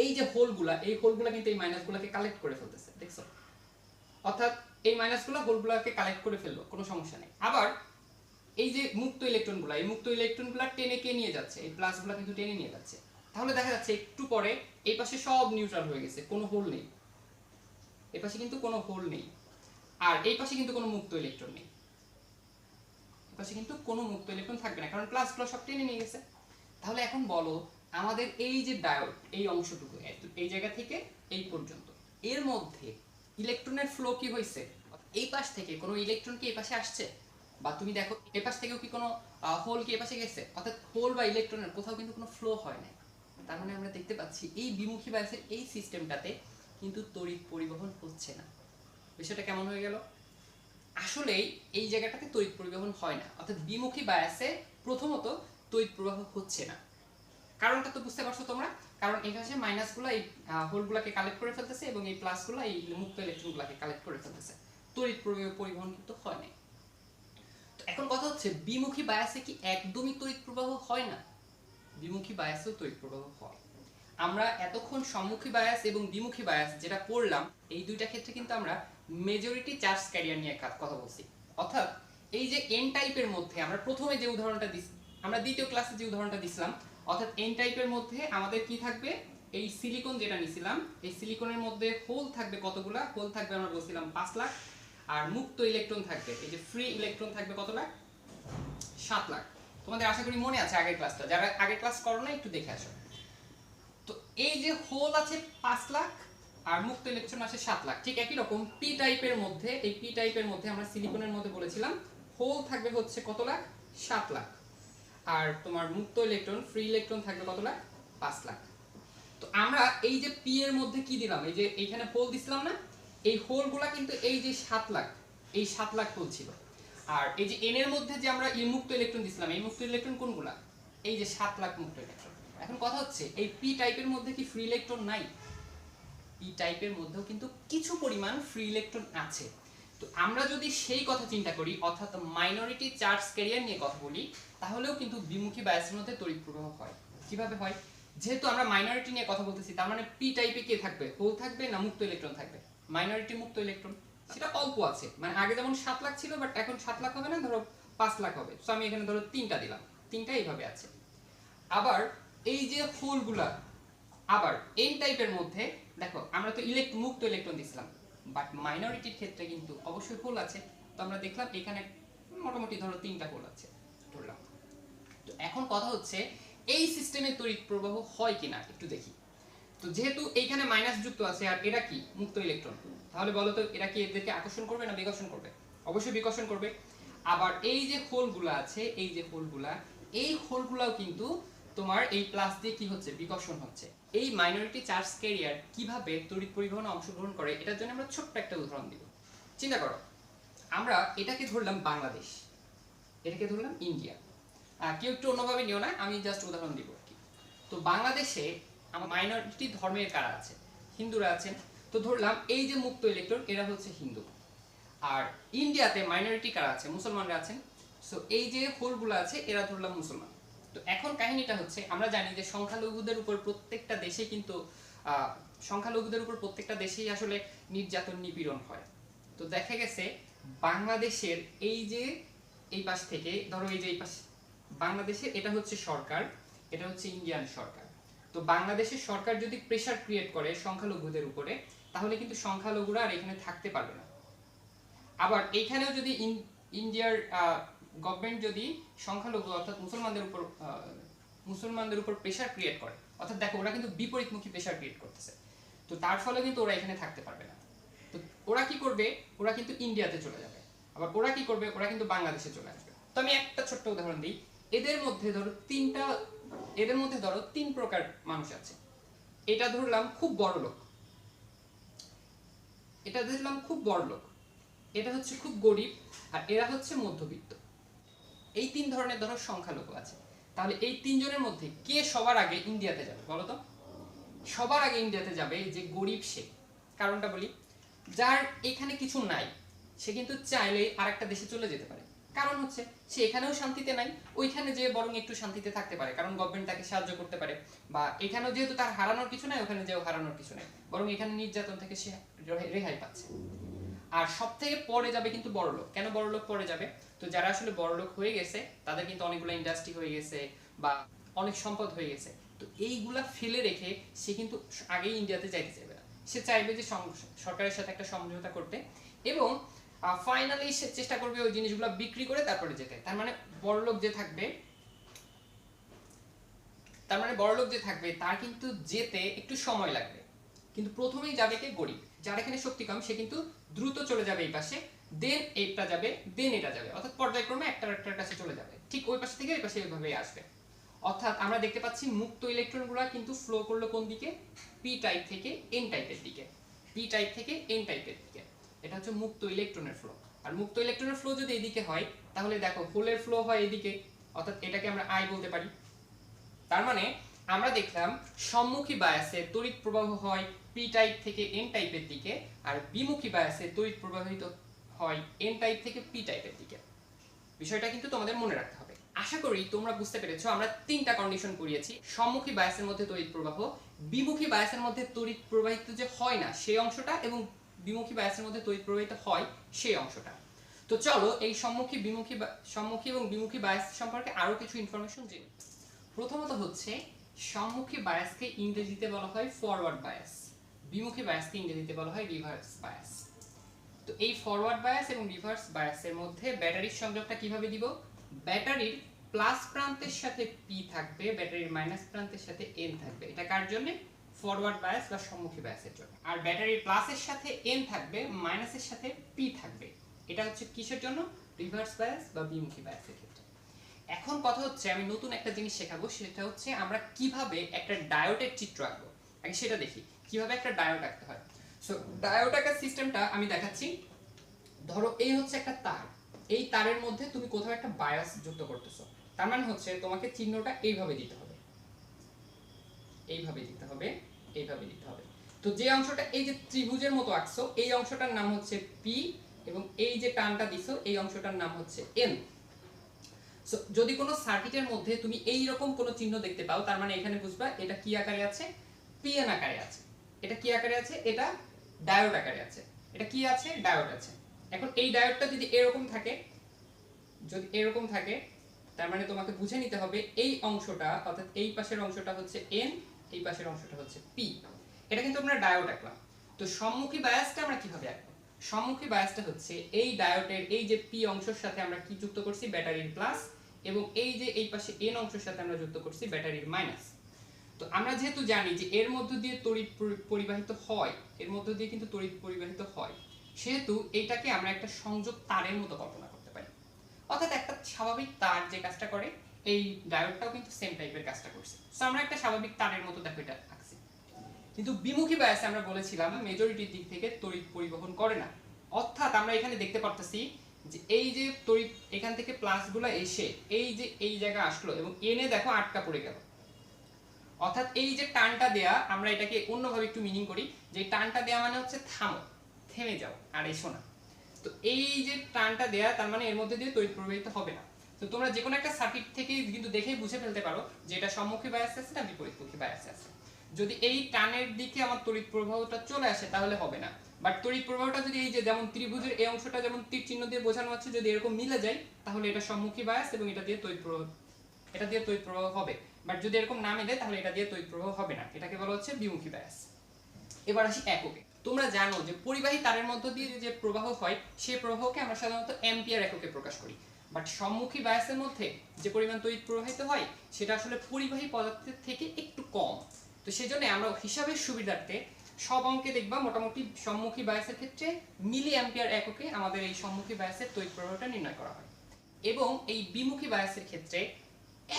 এই যে হোলগুলা, এই হোলগুলা কিন্তু এই মাইনাসগুলোকে কালেক্ট করে ফেলতেছে, দেখছো? অর্থাৎ এই মাইনাসগুলো হোলগুলোকে কালেক্ট করে ফেললো, কোনো সমস্যা নেই। আবার এই যে মুক্ত ইলেকট্রনগুলো, এই মুক্ত ইলেকট্রনগুলো টেনে কে নিয়ে যাচ্ছে? এই প্লাসগুলো কিন্তু টেনে নিয়ে যাচ্ছে। তাহলে দেখা যাচ্ছে একটু পরে এই পাশে সব নিউট্রাল হয়ে গেছে, কোনো হোল নেই। এই পাশে কিন্তু কোনো হোল নেই, আর এই পাশে কিন্তু কোনো মুক্ত ইলেকট্রন নেই। এই পাশে কিন্তু কোনো মুক্ত ইলেকট্রন থাকবে না, কারণ প্লাসগুলো সব টেনে নিয়ে গেছে। তাহলে এখন বলো, আমাদের এই যে ডায়োড, এই অংশটুকু এই জায়গা থেকে এই পর্যন্ত, এর মধ্যে ইলেকট্রনের ফ্লো কি হয়েছে? এই পাশ থেকে কোনো ইলেকট্রন কি এই পাশে আসছে? বা তুমি দেখো এই পাশ থেকেও কি কোনো হোল কি এই পাশে গেছে? অর্থাৎ হোল বা ইলেকট্রনের কোথাও কিন্তু কোনো ফ্লো হয় না। তার মানে আমরা দেখতে পাচ্ছি এই বিমুখী বায়াসের এই সিস্টেমটাতে কিন্তু তড়িৎ পরিবহন হচ্ছে না। বিষয়টা কেমন হয়ে গেল? আসলে এই জায়গাটাতে তড়িৎ পরিবহন হয় না, অর্থাৎ বিমুখী বায়াসে প্রথমত তড়িৎ প্রবাহ হচ্ছে না। কারণটা তো বুঝতে পারছো তোমরা? কারণ এখানে মাইনাসগুলো এই হোলগুলোকে কালেক্ট করে ফেলতেছে এবং এই প্লাসগুলো এই মুক্ত ইলেকট্রনগুলোকে কালেক্ট করে ফেলতেছে, তড়িৎ পরিবহন কিন্তু হয় না। তো এখন কথা হচ্ছে বিমুখী বায়াসে কি একদমই তড়িৎ প্রবাহ হয় না? বিমুখী বায়াসেও তড়িৎ প্রবাহ হয়। আমরা এতক্ষণ সম্মুখী বায়াস এবং বিমুখী বায়াস যেটা পড়লাম, এই দুইটা ক্ষেত্রে কিন্তু আমরা মেজরিটি চার্জ ক্যারিয়ার নিয়ে কথা বলছি। অর্থাৎ এই যে এন টাইপের মধ্যে আমরা প্রথমে যে উদাহরণটা দিছি, আমরা দ্বিতীয় ক্লাসে যে উদাহরণটা দিছিলাম, অর্থাৎ এন টাইপের মধ্যে আমাদের কি থাকবে? এই সিলিকন যেটা নিছিলাম, এই সিলিকনের মধ্যে হোল থাকবে কতগুলা? হোল থাকবে আমরা বলছিলাম 5 লাখ, আর মুক্ত ইলেকট্রন থাকবে, এই যে ফ্রি ইলেকট্রন থাকবে কত লাখ? 7 লাখ। তোমাদের আশা করি মনে আছে আগের ক্লাসটা, যারা আগের ক্লাস করো না একটু দেখে আসো। তো এই যে হোল আছে 5 লাখ আর মুক্ত ইলেকট্রন আছে 7 লাখ, ঠিক একই রকম পি টাইপের মধ্যে, এই পি টাইপের মধ্যে আমরা সিলিকনের মধ্যে বলেছিলাম হোল থাকবে হচ্ছে কত লাখ? 7 লাখ, আর তোমার মুক্ত ইলেকট্রন ফ্রি ইলেকট্রন থাকবে কত লাখ? 5 লাখ। তো আমরা এই যে পি এর মধ্যে কি দিলাম? এই যে এইখানে হোল দিছিলাম না, এই হোলগুলা কিন্তু এই যে 7 লাখ, এই 7 লাখ হোল ছিল। আর এই যে এন এর মধ্যে যে আমরা এই মুক্ত ইলেকট্রন দিছিলাম, এই মুক্ত ইলেকট্রন কোনগুলা? এই যে 7 লাখ মুক্ত ইলেকট্রন। এখন কথা হচ্ছে এই পি টাইপের মধ্যে কি ফ্রি ইলেকট্রন নাই? পি টাইপের মধ্যেও কিন্তু কিছু পরিমাণ ফ্রি ইলেকট্রন আছে। তো আমরা যদি সেই কথা চিন্তা করি, অর্থাৎ মাইনরিটি চার্জ ক্যারিয়ার নিয়ে কথা বলি, তাহলেও কিন্তু বিমুখী বায়াসের মধ্যে তড়িৎ প্রবাহ হয়। কিভাবে হয়? যেহেতু আমরা মাইনরিটি নিয়ে কথা বলতেছি, তার মানে পি টাইপে কে থাকবে? হোল থাকবে না মুক্ত ইলেকট্রন থাকবে? মাইনরিটি মুক্ত ইলেকট্রন, সেটা অল্প আছে। মানে আগে যেমন 7 লাখ ছিল, বাট এখন 7 লাখ হবে না, ধরো 5 লাখ হবে। সো আমি এখানে ধরো 3টা দিলাম, 3টা এইভাবে আছে। আবার এই যে হোলগুলা, আবার এন টাইপের মধ্যে দেখো আমরা তো মুক্ত ইলেকট্রন দিছিলাম, বাট মাইনরিটির ক্ষেত্রে কিন্তু অবশ্যই হোল আছে। তো আমরা দেখলাম এখানে মোটামুটি ধরো 3টা হোল আছে ধরলাম। তো এখন কথা হচ্ছে এই সিস্টেমে তড়িৎ প্রবাহ হয় কিনা একটু দেখি। তো যেহেতু এইখানে মাইনাস যুক্ত আছে আর এরা কি মুক্ত ইলেকট্রন, তাহলে বলো তো এরা কি এদেরকে আকর্ষণ করবে না বিকর্ষণ করবে? অবশ্যই বিকর্ষণ করবে। আবার এই যে হোলগুলা আছে, এই যে হোলগুলা, এই হোলগুলাও কিন্তু তোমার এই প্লাস দিয়ে কি হচ্ছে? বিকর্ষণ হচ্ছে। এই মাইনরিটি চার্জ ক্যারিয়ার কিভাবে তড়িৎ পরিবহনে অংশগ্রহণ করে এটার জন্য আমরা ছোট্ট একটা উদাহরণ দিব। চিন্তা করো, আমরা এটাকে ধরলাম বাংলাদেশ, এটাকে ধরলাম ইন্ডিয়া। কেউ একটু অন্যভাবে নিও না, আমি জাস্ট উদাহরণ দিব আর কি। তো বাংলাদেশে আমার মাইনরিটি ধর্মের কারা আছে? হিন্দুরা আছেন। তো ধরলাম এই যে মুক্ত ইলেকট্রন এরা হচ্ছে হিন্দু। আর ইন্ডিয়াতে মাইনরিটি কারা আছে? মুসলমানরা আছেন। সো এই যে হোলগুলো আছে এরা ধরলাম মুসলমান। তো এখন কাহিনীটা হচ্ছে আমরা জানি যে সংখ্যালঘুদের উপর প্রত্যেকটা দেশে কিন্তু সংখ্যালঘুদের উপর প্রত্যেকটা দেশেই আসলে নির্যাতন নিপীড়ন হয়। তো দেখা গেছে বাংলাদেশের এই যে এই পাশ থেকে ধরো এই যে এই পাশ বাংলাদেশে, এটা হচ্ছে সরকার, এটা হচ্ছে ইন্ডিয়ান সরকার। তো বাংলাদেশের সরকার যদি প্রেসার ক্রিয়েট করে সংখ্যালঘুদের উপরে, তাহলে কিন্তু সংখ্যালঘুরা আর এখানে থাকতে পারবে না। আবার এইখানেও যদি ইন্ডিয়ার গভর্নমেন্ট যদি সংখ্যালঘু অর্থাৎ মুসলমানদের উপর প্রেসার ক্রিয়েট করে, অর্থাৎ দেখো ওরা কিন্তু বিপরীতমুখী প্রেসার ক্রিয়েট করতেছে, তো তার ফলে কিন্তু ওরা এখানে থাকতে পারবে না। তো ওরা কি করবে, ওরা কিন্তু ইন্ডিয়াতে চলে যাবে। আবার ওরা কি করবে, ওরা কিন্তু বাংলাদেশে চলে আসবে। তো আমি একটা ছোট্ট উদাহরণ দিই। এদের মধ্যে ধরো তিন প্রকার মানুষ আছে। এটা ধরলাম খুব বড় লোক, এটা ধরলাম খুব বড় লোক, এটা হচ্ছে খুব গরিব, আর এরা হচ্ছে মধ্যবিত্ত। এই তিন ধরনের ধরো সংখ্যালঘু আছে। তাহলে এই তিনজনের মধ্যে কে সবার আগে ইন্ডিয়াতে যাবে বলো তো? সবার আগে ইন্ডিয়াতে যাবে যে গরিব সে। কারণটা বলি, যার এখানে কিছু নাই সে কিন্তু চাইলেই আরেকটা দেশে চলে যেতে পারে। কারণ হচ্ছে সে এখানেও শান্তিতে নাই, ওইখানে যে বরং একটু শান্তিতে থাকতে পারে, কারণ গভর্নমেন্ট তাকে সাহায্য করতে পারে। বা এখানেও যেহেতু তার হারানোর কিছু নাই, ওখানে যেও হারানোর কিছু নাই, বরং এখানে নির্যাতন থেকে সে রেহাই পাচ্ছে। আর সব থেকে পরে যাবে কিন্তু বড়লোক। কেন বড়লোক পরে যাবে? তো যারা আসলে বড়লোক হয়ে গেছে তাদের কিন্তু অনেকগুলো ইন্ডাস্ট্রি হয়ে গেছে বা অনেক সম্পদ হয়ে গেছে, তো এইগুলা ফেলে রেখে সে কিন্তু আগেই ইন্ডিয়াতে যাইতে চাইবে না। সে চাইবে যে সরকারের সাথে একটা সমঝোতা করতে, এবং ফাইনালি সে চেষ্টা করবে ওই জিনিসগুলো বিক্রি করে তারপরে যেতে। তার মানে বড়লোক যে থাকবে তার কিন্তু যেতে একটু সময় লাগবে, কিন্তু প্রথমেই যাবে কে? গরিব। যার এখানে শক্তি কম সে কিন্তু দ্রুত চলে যাবে এই পাশে, দেন এইটা যাবে, দেন এটা যাবে, অর্থাৎ পর্যায়ক্রমে একটার কাছে চলে যাবে, ঠিক ওই পাশ থেকে এই পাশে এইভাবেই আসবে। অর্থাৎ আমরা দেখতে পাচ্ছি মুক্ত ইলেকট্রনগুলো কিন্তু ফ্লো করলো কোন দিকে? পি টাইপ থেকে এন টাইপের দিকে, পি টাইপ থেকে এন টাইপের দিকে। এটা হচ্ছে মুক্ত ইলেকট্রনের ফ্লো। আর মুক্ত ইলেকট্রনের ফ্লো যদি এদিকে হয়, তাহলে দেখো হোলের ফ্লো হয় এদিকে, অর্থাৎ এটাকে আমরা আই বলতে পারি। তার মানে আমরা দেখলাম সম্মুখী বায়াসে তড়িৎ প্রবাহ হয় পি টাইপ থেকে এন টাইপের দিকে, আর বিমুখী বায়াসে তড়িৎ প্রবাহিত হয় এন টাইপ থেকে পি টাইপের দিকে। বিষয়টা কিন্তু তোমাদের মনে রাখতে হবে। আশা করি তোমরা বুঝতে পেরেছো। আমরা তিনটা কন্ডিশন পড়িয়েছি: সম্মুখী বায়াসের মধ্যে তড়িৎ প্রবাহ, বিমুখী বায়াসের মধ্যে তড়িৎ প্রবাহিত যে হয় না সেই অংশটা, এবং বিমুখী বায়াসের মধ্যে তড়িৎ প্রবাহিত হয় সেই অংশটা। তো চলো এই সম্মুখী এবং বিমুখী বায়াস সম্পর্কে আরো কিছু ইনফরমেশন জেনে। প্রথমত হচ্ছে সম্মুখী বায়াসকে ইংরেজিতে বলা হয় ফরওয়ার্ড বায়াস, বিমুখী বায়াসকে ইংরেজিতে বলা হয় রিভার্স বায়াস। তো এই ফরওয়ার্ড বায়াস এবং রিভার্স বায়াসের মধ্যে ব্যাটারির সংযোগটা কিভাবে দিব? ব্যাটারির প্লাস প্রান্তের সাথে পি থাকবে, ব্যাটারির মাইনাস প্রান্তের সাথে এন থাকবে। এটা কার জন্য? ফরওয়ার্ড বায়াস বা সম্মুখী বায়াসের জন্য। আর ব্যাটারির প্লাসের সাথে এন থাকবে, মাইনাসের সাথে পি থাকবে। এটা হচ্ছে কিসের জন্য? রিভার্স বায়াস বা বিমুখী বায়াসের ক্ষেত্রে। এখন কথা হচ্ছে আমি নতুন একটা জিনিস শেখাবো, সেটা হচ্ছে আমরা কিভাবে একটা ডায়োডের চিত্র আঁকবো। আগে সেটা দেখি কিভাবে একটা ডায়োড আঁকতে হয়। সো ডায়োড আঁকার সিস্টেমটা আমি দেখাচ্ছি। ধরো এই হচ্ছে একটা তার, এই তারের মধ্যে তুমি কোথাও একটা বায়াস যুক্ত করতেছো। তার মানে হচ্ছে তোমাকে চিহ্নটা এইভাবে দিতে হবে, এইভাবে দিতে হবে, এইভাবে দিতে হবে। তো যে অংশটা এই যে ত্রিভুজের মতো আঁকছো, এই অংশটার নাম হচ্ছে পি, এবং এই যে টানটা দিছো এই অংশটার নাম হচ্ছে এন। সো যদি কোনো সার্কিটের মধ্যে তুমি এই রকম কোনো চিহ্ন দেখতে পাও, তার মানে এখানে বুঝবা এটা কি আকারে আছে? পিএন আকারে আছে। এটা কি আকারে আছে? এটা ডায়োড আকারে আছে। এটা কি আছে? ডায়োড আছে। এখন এই ডায়োডটা যদি এরকম থাকে, তার মানে তোমাকে বুঝে নিতে হবে এই অংশটা, অর্থাৎ এই পাশের অংশটা হচ্ছে এন, এই পাশের অংশটা হচ্ছে পি। এটা কিন্তু আমরা ডায়োড আঁকলাম। তো সম্মুখী বায়াসটা আমরা কিভাবে আঁকবো? সম্মুখী বায়াসটা হচ্ছে এই ডায়োডের এই যে পি অংশের সাথে আমরা কি যুক্ত করছি? ব্যাটারির প্লাস, এবং এই যে এই পাশে এন অংশের সাথে আমরা যুক্ত করছি ব্যাটারির মাইনাস। তো আমরা যেহেতু জানি যে এর মধ্য দিয়ে তড়িৎ পরিবাহিত হয়, এর মধ্য দিয়ে কিন্তু তড়িৎ পরিবাহিত হয়, সেহেতু এইটাকে আমরা একটা সংযোগ তারের মতো কল্পনা করতে পারি। অর্থাৎ একটা স্বাভাবিক তার যে কাজটা করে, এই ডায়োডটাও কিন্তু সেম টাইপের কাজটা করছে। সো আমরা একটা স্বাভাবিক তারের মতো দেখো এটা আঁকছি। কিন্তু বিমুখী বায়াসে আমরা বলেছিলাম মেজরিটির দিক থেকে তড়িৎ পরিবহন করে না। অর্থাৎ আমরা এখানে দেখতে পারতেছি যে এই যে তড়িৎ এখান থেকে প্লাসগুলো এসে এই যে এই জায়গা আসলো, এবং এনে দেখো আটকা পড়ে গেল। অর্থাৎ এই যে টানটা দেয়া, আমরা এটাকে অন্যভাবে একটু মিনিং করি, যে টানটা দেয়া মানে হচ্ছে থামো, থেমে যাও, আর এসো না। তো এই যে টানটা দেয়া, তার মানে এর মধ্যে দিয়ে তড়িৎ প্রবাহিত হবে না। তো তোমরা যে কোনো একটা সার্কিট থেকে কিন্তু দেখেই বুঝে ফেলতে পারো যে এটা সম্মুখী বায়াস আছে না বিপরীতমুখী বায়াস আছে। যদি এই টানের দিকে আমার তড়িৎ প্রবাহটা চলে আসে তাহলে হবে না, বাট তড়িৎ প্রবাহটা যদি এই যে যেমন ত্রিভুজের এই অংশটা যেমন তীর চিহ্ন দিয়ে বোঝানো আছে যদি এরকম মিলে যায় তাহলে এটা সম্মুখী বায়াস এবং এটা দিয়ে তড়িৎ প্রবাহ হবে। বাট যদি এরকম না মিলে তাহলে এটা দিয়ে তড়িৎ প্রবাহ হবে না, এটাকে বলা হচ্ছে বিমুখী বায়াস। এবার আসি এককে। তোমরা জানো যে পরিবাহী তারের মধ্য দিয়ে যে প্রবাহ হয় সেই প্রবাহকে আমরা সাধারণত অ্যাম্পিয়ার এককে প্রকাশ করি। বাট সম্মুখী বায়াসের মধ্যে যে পরিমাণ তড়িৎ প্রবাহিত হয় সেটা আসলে পরিবাহী পদার্থের থেকে একটু কম। তো সেজন্য আমরা হিসাবের সুবিধার্থে সব অঙ্কে দেখবা মোটামুটি সম্মুখী বায়াসের ক্ষেত্রে মিলি অ্যাম্পিয়ার এককে আমাদের এই সম্মুখী বায়াসের তড়িৎ প্রবাহটা নির্ণয় করা হয়। এবং এই বিমুখী বায়াসের ক্ষেত্রে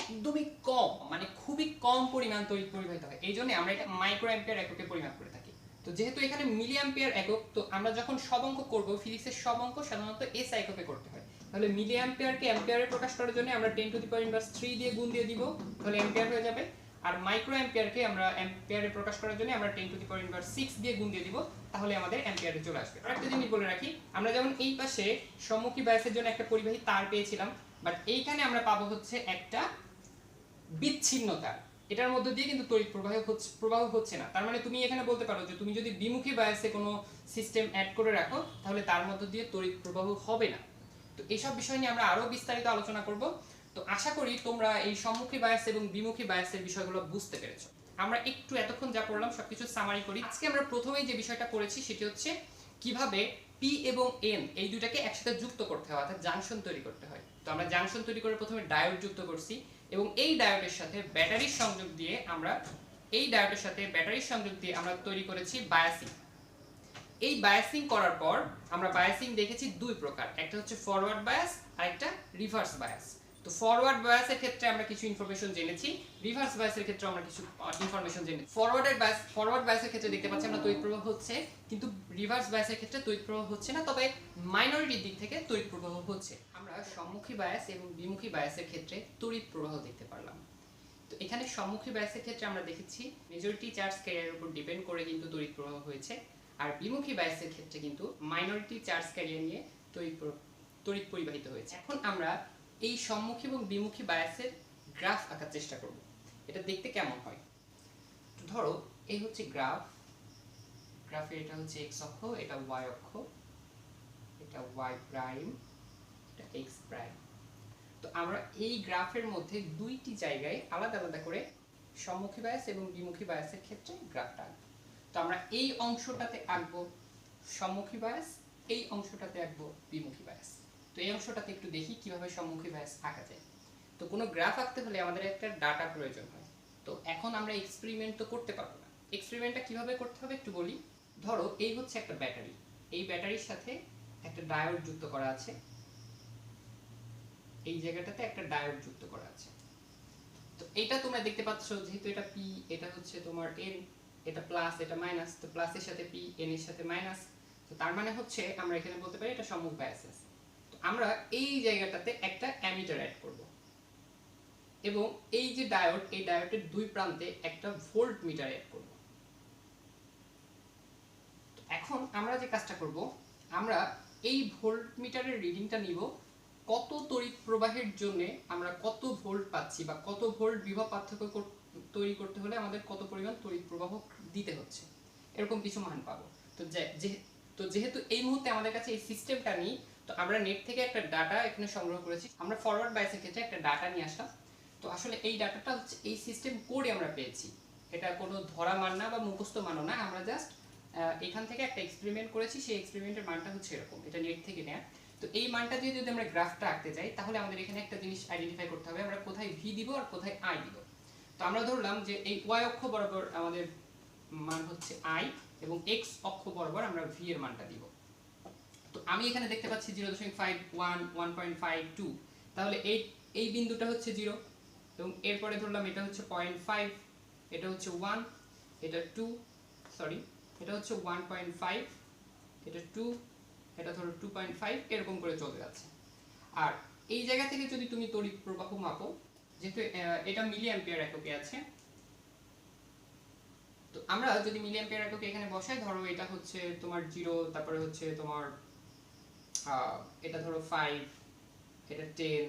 একদমই কম, মানে খুবই কম পরিমাণ তড়িৎ প্রবাহিত হয়। এই জন্য আমরা এটা মাইক্রো অ্যাম্পিয়ার এককে পরিমাপ করে থাকি। তো যেহেতু এখানে মিলি অ্যাম্পিয়ার একক, তো আমরা যখন সব অঙ্ক করব ফিজিক্সের সব অঙ্ক সাধারণত এস এককে করতে হয়। তাহলে মিলি অ্যাম্পিয়ারকে অ্যাম্পিয়ারে প্রকাশ করার জন্য আমরা 10⁻³ দিয়ে গুণ দিয়ে দিব, তাহলে অ্যাম্পিয়ার হয়ে যাবে। আর মাইক্রো অ্যাম্পিয়ারকে আমরা অ্যাম্পিয়ারে প্রকাশ করার জন্য আমরা 10⁻6 দিয়ে গুণ দিয়ে দিব, তাহলে আমাদের অ্যাম্পিয়ারে চলে আসবে। আরেকটা জিনিস বলে রাখি, আমরা যেমন এই পাশে সম্মুখী বায়াসের জন্য একটা পরিবাহী তার পেয়েছিলাম, বাট এইখানে আমরা পাবো হচ্ছে একটা বিচ্ছিন্ন তার। এটার মধ্যে দিয়ে কিন্তু তড়িৎ প্রবাহ হচ্ছে না। তার মানে তুমি এখানে বলতে পারো যে তুমি যদি বিমুখী বায়াসে কোনো সিস্টেম অ্যাড করে রাখো তাহলে তার মধ্যে দিয়ে তড়িৎ প্রবাহ হবে না। তো এইসব বিষয় নিয়ে আমরা আরো বিস্তারিত আলোচনা করব। তো আশা করি তোমরা এই সম্মুখী বায়াস এবং বিমুখী বায়াসের বিষয়গুলো বুঝতে পেরেছো। আমরা একটু এতক্ষণ যা পড়লাম সবকিছু সামারি করি। আজকে আমরা প্রথমেই যে বিষয়টা করেছি সেটি হচ্ছে কিভাবে পি এবং এন এই দুটাকে একসাথে যুক্ত করতে হয়, অর্থাৎ জাংশন তৈরি করতে হয়। তো আমরা জাংশন তৈরি করে প্রথমে ডায়োড যুক্ত করছি এবং এই ডায়োডের সাথে ব্যাটারির সংযোগ দিয়ে আমরা তৈরি করেছি বায়াসিং। এই বায়াসিং করার পর আমরা বায়াসিং দেখেছি দুই প্রকার, একটা হচ্ছে ফরওয়ার্ড বায়াস আর একটা রিভার্স বায়াস। তো ফরওয়ার্ড বায়াসের ক্ষেত্রে আমরা কিছু ইনফরমেশন জেনেছি, রিভার্স বায়াসের ক্ষেত্রে আমরা কিছু ইনফরমেশন জেনেছি। ফরওয়ার্ড বায়াসের ক্ষেত্রে দেখতে পাচ্ছি আমরা তড়িৎ প্রবাহ হচ্ছে, কিন্তু রিভার্স বায়াসের ক্ষেত্রে তড়িৎ প্রবাহ হচ্ছে না, তবে মাইনরিটির দিক থেকে তড়িৎ প্রবাহ হচ্ছে। আমরা সম্মুখী বায়াস এবং বিমুখী বায়াসের ক্ষেত্রে তড়িৎ প্রবাহ দেখতে পারলাম। তো এখানে সম্মুখী বায়াসের ক্ষেত্রে আমরা দেখেছি মেজরিটি চার্জ ক্যারিয়ারের উপর ডিপেন্ড করে কিন্তু তড়িৎ প্রবাহ হয়েছে, আর বিমুখী বায়াসের ক্ষেত্রে কিন্তু মাইনরিটি চার্জ ক্যারিয়ার নিয়ে তড়িৎ পরিবাহিত হয়েছে। এখন আমরা এই সম্মুখী এবং বিমুখী বায়াসের গ্রাফ আঁকার চেষ্টা করব, এটা দেখতে কেমন হয়। তো ধরো এই হচ্ছে গ্রাফে এটা হচ্ছে এক্স অক্ষ, এটা ওয়াই অক্ষ, এটা ওয়াই প্রাইম, এটা এক্স প্রাইম। তো আমরা এই গ্রাফের মধ্যে দুইটি জায়গায় আলাদা আলাদা করে সম্মুখী বায়াস এবং বিমুখী বায়াসের ক্ষেত্রে গ্রাফটা আঁকবো। তো আমরা এই অংশটাতে আঁকবো সম্মুখী বায়াস, এই অংশটাতে আঁকবো বিমুখী বায়াস। তো এই অংশটাতে একটু দেখি কিভাবে সম্মুখী বায়াস আঁকা যায়। তো কোনো গ্রাফ আঁকতে হলে আমাদের একটা ডাটা প্রয়োজন হয়। তো এখন আমরা এক্সপেরিমেন্ট তো করতে পারবো না, এক্সপেরিমেন্টটা কিভাবে করতে হবে একটু বলি। ধরো এই হচ্ছে একটা ব্যাটারি, এই ব্যাটারির সাথে একটা ডায়োড যুক্ত করা আছে, এই জায়গাটাতে একটা ডায়োড যুক্ত করা আছে। তো এটা তোমরা দেখতে পাচ্ছ, যেহেতু এটা পি, এটা হচ্ছে তোমার এন, এটা প্লাস এটা মাইনাস, তো প্লাসের সাথে পি, এন এর সাথে মাইনাস, তো তার মানে হচ্ছে আমরা এখানে বলতে পারি এটা সম্মুখ বায়াস আছে। তো আমরা এই জায়গাটাতে একটা অ্যামিটার অ্যাড করব এবং এই যে ডায়োড, এই ডায়োডের দুই প্রান্তে একটা ভোল্ট মিটার অ্যাড করব। তো এখন আমরা যে কাজটা করব, আমরা এই ভোল্ট মিটারের রিডিংটা নিব কত তড়িৎ প্রবাহের জন্য আমরা কত ভোল্ট পাচ্ছি বা কত ভোল্ট বিভব পার্থক্য তৈরি করতে হলে আমাদের কত পরিমাণ তড়িৎ প্রবাহ দিতে হচ্ছে, এরকম কিছু মান পাবো। তো যেহেতু এই মুহূর্তে আমাদের কাছে এই সিস্টেমটা নেই, তো আমরা নেট থেকে একটা ডাটা এখানে সংগ্রহ করেছি। আমরা ফরওয়ার্ড বায়াসের ক্ষেত্রে একটা ডাটা নিয়ে আসলাম। তো আসলে এই ডাটাটা হচ্ছে এই সিস্টেম কোডে আমরা পেয়েছি, এটা কোনো ধরা মান না বা মুখস্থ মানও না, আমরা জাস্ট এখান থেকে একটা এক্সপেরিমেন্ট করেছি, সেই এক্সপেরিমেন্টের মানটা হচ্ছে এরকম, এটা নেট থেকে নেয়া। তো এই মানটা দিয়ে যদি আমরা গ্রাফটা আঁকতে যাই তাহলে আমাদের এখানে একটা জিনিস আইডেন্টিফাই করতে হবে, আমরা কোথায় ভি দিব আর কোথায় আই দিব। তো আমরা ধরলাম যে এই ওয়াই অক্ষ বরাবর আমাদের মান হচ্ছে আই এবং এক্স অক্ষ বরাবর আমরা ভি এর মানটা দিব। তো আমি এখানে দেখতে পাচ্ছি 0.51, 1.52, তাহলে এই বিন্দুটা হচ্ছে 0 এবং এরপরে ধরলাম এটা হচ্ছে 0.5, এটা হচ্ছে 1, এটা 2, সরি এটা হচ্ছে 1.5, এটা 2, এটা ধরো 2.5, এরকম করে চলে যাচ্ছে। আর এই জায়গা থেকে যদি তুমি তড়িৎ প্রবাহ মাপো, যেহেতু এটা মিলি অ্যাম্পিয়ার এককে আছে, তো আমরা যদি মিলি অ্যাম্পিয়ার এককে এখানে বসাই, ধরো এটা হচ্ছে তোমার 0, তারপরে হচ্ছে তোমার এটা ধরো 5, এটা 10,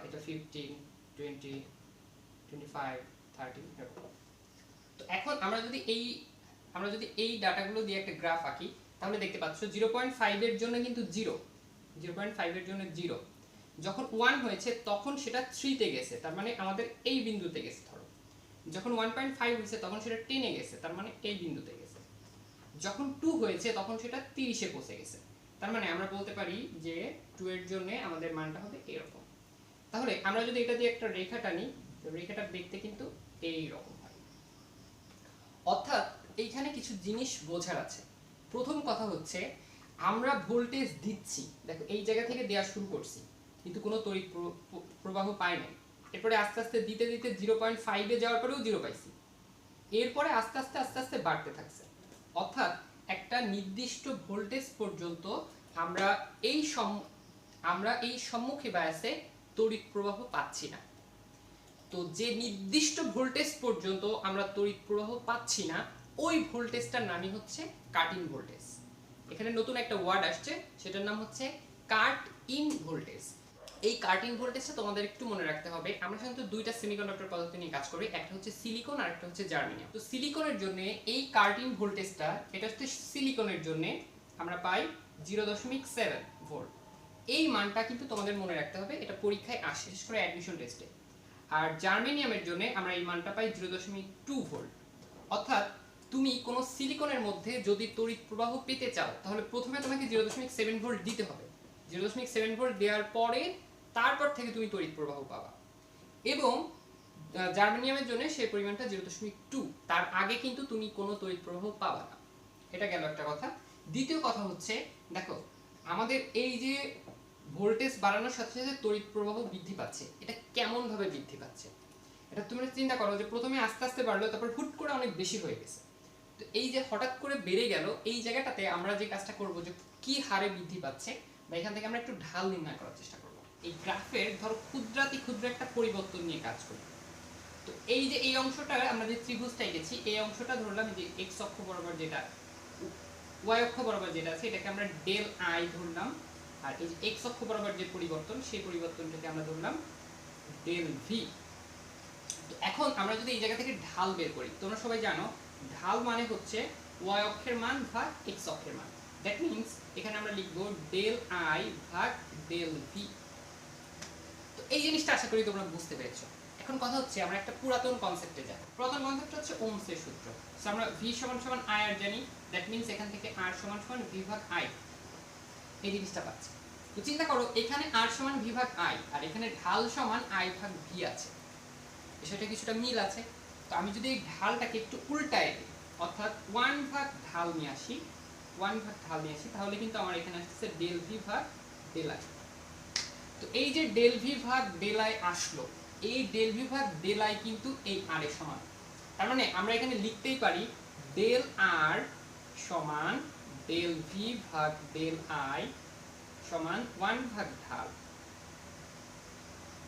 এটা 15, 20, 25, 30 এরকম। তো এখন আমরা যদি এই আমরা যদি এই ডাটাগুলো দিয়ে একটা গ্রাফ আঁকি তাহলে দেখতে পাচ্ছ 0.5 এর জন্য কিন্তু 0, 0.5 এর জন্য 0, যখন 1 হয়েছে তখন সেটা 3 তে গেছে, তার মানে আমাদের এই বিন্দুতে গেছে। ধরো যখন 1.5 হয়েছে তখন সেটা 10 এ গেছে, তার মানে এই বিন্দুতে গেছে। যখন 2 হয়েছে তখন সেটা 30 এ পৌঁছে গেছে, তার মানে আমরা বলতে পারি যে 2 এর জন্য আমাদের মানটা হবে এরকম। তাহলে আমরা যদি এটা দিয়ে একটা রেখা টানি, তো রেখাটা দেখতে কিন্তু এই রকম হয়। অর্থাৎ এইখানে কিছু জিনিস বোঝার আছে। প্রথম কথা হচ্ছে আমরা ভোল্টেজ দিচ্ছি, দেখো এই জায়গা থেকে দেওয়া শুরু করছি কিন্তু কোনো তড়িৎ প্রবাহ পাই নাই। এরপরে আস্তে আস্তে দিতে দিতে 0.5 এ যাওয়ার পরেও 0 পাইছি, এরপরে আস্তে আস্তে আস্তে আস্তে বাড়তে থাকছে। অর্থাৎ একটা নির্দিষ্ট ভোল্টেজ পর্যন্ত আমরা এই সম্মুখী বায়াসে তড়িৎ প্রবাহ পাচ্ছি না। তো যে নির্দিষ্ট ভোল্টেজ পর্যন্ত আমরা তড়িৎ প্রবাহ পাচ্ছি না ওই ভোল্টেজটার নামই হচ্ছে কাট ইন ভোল্টেজ। এখানে নতুন একটা ওয়ার্ড আসছে, সেটার নাম হচ্ছে কাট ইন ভোল্টেজ। এই কাট ইন ভোল্টেজটা তোমাদের একটু মনে রাখতে হবে। আমরা সাধারণত দুইটা সেমিকন্ডাক্টর পদার্থ নিয়ে কাজ করি, একটা হচ্ছে সিলিকন আর একটা হচ্ছে জার্মেনিয়াম। তো সিলিকনের জন্য এই কাট ইন ভোল্টেজটা, এটা হচ্ছে সিলিকনের জন্য আমরা পাই 0.7 ভোল্ট। এই মানটা কিন্তু তোমাদের মনে রাখতে হবে, এটা পরীক্ষায় আসে, বিশেষ করে অ্যাডমিশন টেস্টে। আর জার্মেনিয়ামের জন্য আমরা এই মানটা পাই 0.2 ভোল্ট। অর্থাৎ তুমি কোনো সিলিকনের মধ্যে যদি তড়িৎ প্রবাহ পেতে চাও তাহলে প্রথমে তোমাকে 0.7 ভোল্ট দিতে হবে। 0.7 ভোল্ট দেওয়ার পরে তারপর থেকে তুমি তড়িৎ প্রবাহ পাবা। এবং জার্মেনিয়ামের জন্য সেই পরিমাণটা 0.2, তার আগে কিন্তু তুমি কোনো তড়িৎ প্রবাহ পাবা না। এটা গেল একটা কথা। দ্বিতীয় কথা হচ্ছে দেখো আমাদের এই যে ভোল্টেজ বাড়ানোর সাথে সাথে তড়িৎ প্রবাহ বৃদ্ধি পাচ্ছে, এটা কেমন ভাবে বৃদ্ধি পাচ্ছে এটা তুমি চিন্তা করো যে প্রথমে আস্তে আস্তে বাড়লো, তারপর হুট করে অনেক বেশি হয়ে গেছে। তো এই যে হঠাৎ করে বেড়ে গেল, এই জায়গাটাতে আমরা যে কাজটা করব যে কি হারে বৃদ্ধি পাচ্ছে বা এখান থেকে আমরা একটু ঢাল নির্ণয় করার চেষ্টা করব। এই গ্রাফের ধরো ক্ষুদ্রাতি ক্ষুদ্র একটা পরিবর্তন নিয়ে কাজ করি। তো এই যে এই অংশটা আমরা যে ত্রিভুজটা এঁকেছি, এই অংশটা ধরলাম যে এক্স অক্ষ বরাবর যেটা, ওয়াই অক্ষ বরাবর যেটা আছে এটাকে আমরা ডেল আই ধরলাম, আর এই যে এক্স অক্ষ বরাবর যে পরিবর্তন সেই পরিবর্তনটাকে আমরা ধরলাম ডেল ভি। তো এখন আমরা যদি এই জায়গা থেকে ঢাল বের করি, তোমরা সবাই জানো ঢাল মানে হচ্ছে ওয়াই অক্ষের মান ভাগ এক্স অক্ষের মান। দ্যাট মিন্স এখানে আমরা লিখব ডেল আই ভাগ ডেল ভি। তো এই জিনিসটা আশা করি তোমরা বুঝতে পেরেছো। এখন কথা হচ্ছে আমরা একটা পুরাতন কনসেপ্টে যাই। পুরাতন কনসেপ্ট হচ্ছে ওমসের সূত্র। সো আমরা ভি সমান সমান আই আর জানি, দ্যাট মিন্স এখান থেকে আর সমান সমান ভি ভাগ আই, এই জিনিসটা পাচ্ছি। তো চিন্তা করো এখানে আর সমান ভি ভাগ আই আর এখানে ঢাল সমান আই ভাগ ভি আছে, সেটা কিছুটা মিল আছে। তো আমি যদি এই ঢালটাকে একটু উল্টায় দিই, অর্থাৎ 1 ভাগ ঢাল নিয়ে আসি, 1 ভাগ ঢাল নিয়ে আসি, তাহলে কিন্তু আমার এখানে আসছে ডেল ভি ভাগ ডেল আই। তো এই যে ডেল ভি ভাগ ডেল আই আসলো, এই ডেল ভি ভাগ ডেল আই কিন্তু এই আর এর সমান। তার মানে আমরা এখানে লিখতেই পারি ডেল আর সমান ডেল ভি ভাগ ডেল আই সমান 1 ভাগ ঢাল।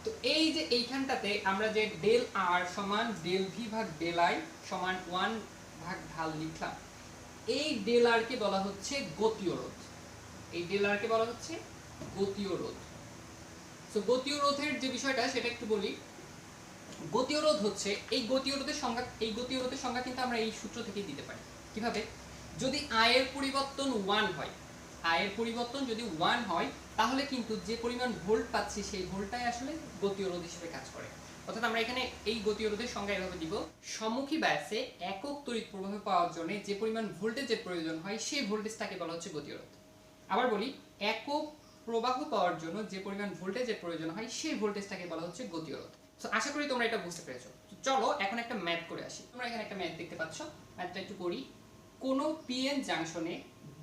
তো এই যে এইখানটাতে আমরা যে ডেল আর সমান ডেল ভি ভাগ ডেল আই সমান 1 ভাগ ঢাল লিখলাম, এই ডেল আর কে বলা হচ্ছে গতীয় রোধ। এই ডেল আর কে বলা হচ্ছে গতীয় রোধ। সো গতীয় রোধের যে বিষয়টা সেটা একটু বলি। গতীয় রোধ হচ্ছে এই গতীয় রোধের সংজ্ঞা, এই গতীয় রোধের সংজ্ঞা কিন্তু আমরা এই সূত্র থেকেই দিতে পারি। কিভাবে? যদি আয়ের পরিবর্তন 1 হয়, আয়ের পরিবর্তন যদি 1 হয় তাহলে কিন্তু যে পরিমাণ ভোল্ট পাচ্ছি সেই ভোল্টটাই আসলে গতীয় রোধ হিসেবে কাজ করে। অর্থাৎ আমরা এখানে এই গতীয় রোধের সংজ্ঞা এভাবে দিব, সম্মুখী বায়াসে একক তড়িৎ প্রবাহ পাওয়ার জন্য যে পরিমাণ ভোল্টেজের প্রয়োজন হয় সেই ভোল্টেজটাকে বলা হচ্ছে গতীয় রোধ। আবার বলি, একক প্রবাহ পাওয়ার জন্য যে পরিমাণ ভোল্টেজের প্রয়োজন হয় সেই ভোল্টেজটাকে বলা হচ্ছে গতীয় রোধ। সো আশা করি তোমরা এটা বুঝতে পেরেছো। চলো এখন একটা ম্যাথ করে আসি। তোমরা এখানে একটা ম্যাথ দেখতে পাচ্ছ, ম্যাথটা একটু করি। কোনো পিএন জাংশনে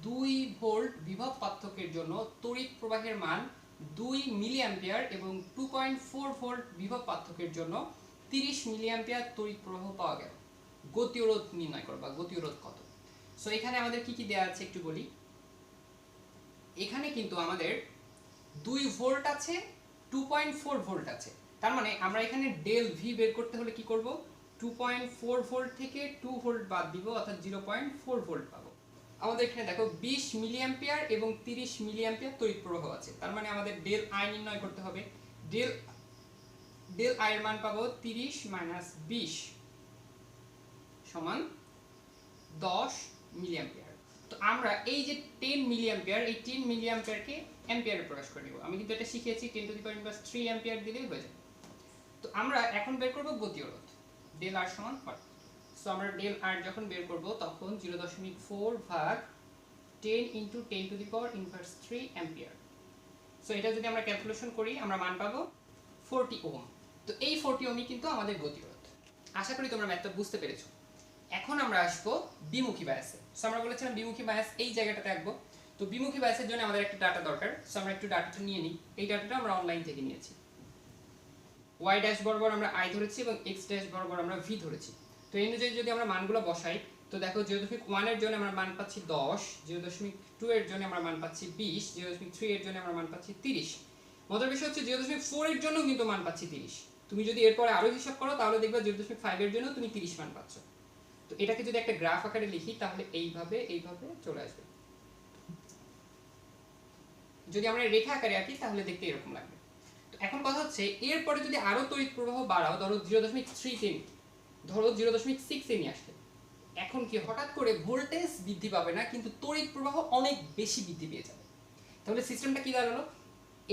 2 ভোল্ট বিভব পার্থক্যের জন্য তড়িৎ প্রবাহের মান 2 মিলি অ্যাম্পিয়ার এবং 2.4 ভোল্ট বিভব পার্থক্যের জন্য 30 মিলি অ্যাম্পিয়ার তড়িৎ প্রবাহ পাওয়া গেল। গতীয় রোধ নির্ণয় করবা, গতীয় রোধ কত। সো এখানে আমাদের কি কি দেওয়া আছে একটু বলি। এখানে কিন্তু আমাদের 2 ভোল্ট আছে, 2.4 ভোল্ট আছে। তার মানে আমরা এখানে ডেল ভি বের করতে হলে কি করব, 2.4 ভোল্ট থেকে 2 ভোল্ট বাদ দিব, অর্থাৎ 0.4 ভোল্ট পাবো। আমাদের এখানে দেখো 20 মিলি অ্যাম্পিয়ার এবং 30 মিলি অ্যাম্পিয়ার তড়িৎ প্রবাহ আছে। তার মানে আমাদের ডেল আই নির্ণয় করতে হবে। ডেল আই এর মান পাবো 30 - 20 সমান 10 মিলি অ্যাম্পিয়ার। তো আমরা এই যে 10 মিলি অ্যাম্পিয়ার, এই 10 মিলি অ্যাম্পিয়ারকে অ্যাম্পিয়ারে প্রকাশ করে নিব। আমি কিন্তু এটা শিখিয়েছি 10 to the power inverse 3 ampere দিলেই হয়ে যায়। তো আমরা এখন বের করব গতীয় রোধ ডেল আর সমান কত। সো আমরা ডেল আর যখন বের করব তখন 0.4 ভাগ 10 into 10 to the power inverse 3 ampere. So এটা যদি আমরা ক্যালকুলেশন করি আমরা মান পাবো 40 ওহম। তো এই 40 ওহমই কিন্তু আমাদের গতীয় রোধ। আশা করি তোমরা ম্যাথটা বুঝতে পেরেছো। এখন আমরা আসবো বিমুখী বায়াসে। সো আমরা বলেছিলাম বিমুখী বায়াস এই জায়গাটাতে আঁকবো। তো বিমুখী বায়াসের জন্য আমাদের একটা ডাটা দরকার। সো আমরা একটু ডাটাটা নিয়ে নিই। এই ডাটাটা আমরা অনলাইন থেকে নিয়েছি। y ড্যাশ বরাবর আমরা i ধরেছি এবং x ড্যাশ বরাবর আমরা v ধরেছি। তো এই অনুযায়ী যদি আমরা মানগুলো বসাই তো দেখো 0.1 এর জন্য আমরা মান পাচ্ছি 10, 0.2 এর জন্য আমরা মান পাচ্ছি 20, 0.3 এর জন্য আমরা মান পাচ্ছি 30। মজার বিষয় হচ্ছে 0.4 এর জন্য কিন্তু মান পাচ্ছি 30। তুমি যদি এরপরে আরো হিসাব করো তাহলে দেখবে 0.5 এর জন্য তুমি 30 মান পাচ্ছ। তো এটাকে যদি একটা গ্রাফ আকারে লিখি তাহলে এইভাবে চলে আসবে। যদি আমরা রেখা আকারে আঁকি তাহলে দেখতে এরকম লাগবে। তো এখন কথা হচ্ছে এরপরে যদি আরো তড়িৎ প্রবাহ বাড়াও, ধরো 0.3 তে, ধরো 0.6 এ নিয়ে আসলে, এখন কি হঠাৎ করে ভোল্টেজ বৃদ্ধি পাবে না কিন্তু তড়িৎ প্রবাহ অনেক বেশি বৃদ্ধি পেয়ে যাবে। তাহলে সিস্টেমটা কি দাঁড়ালো?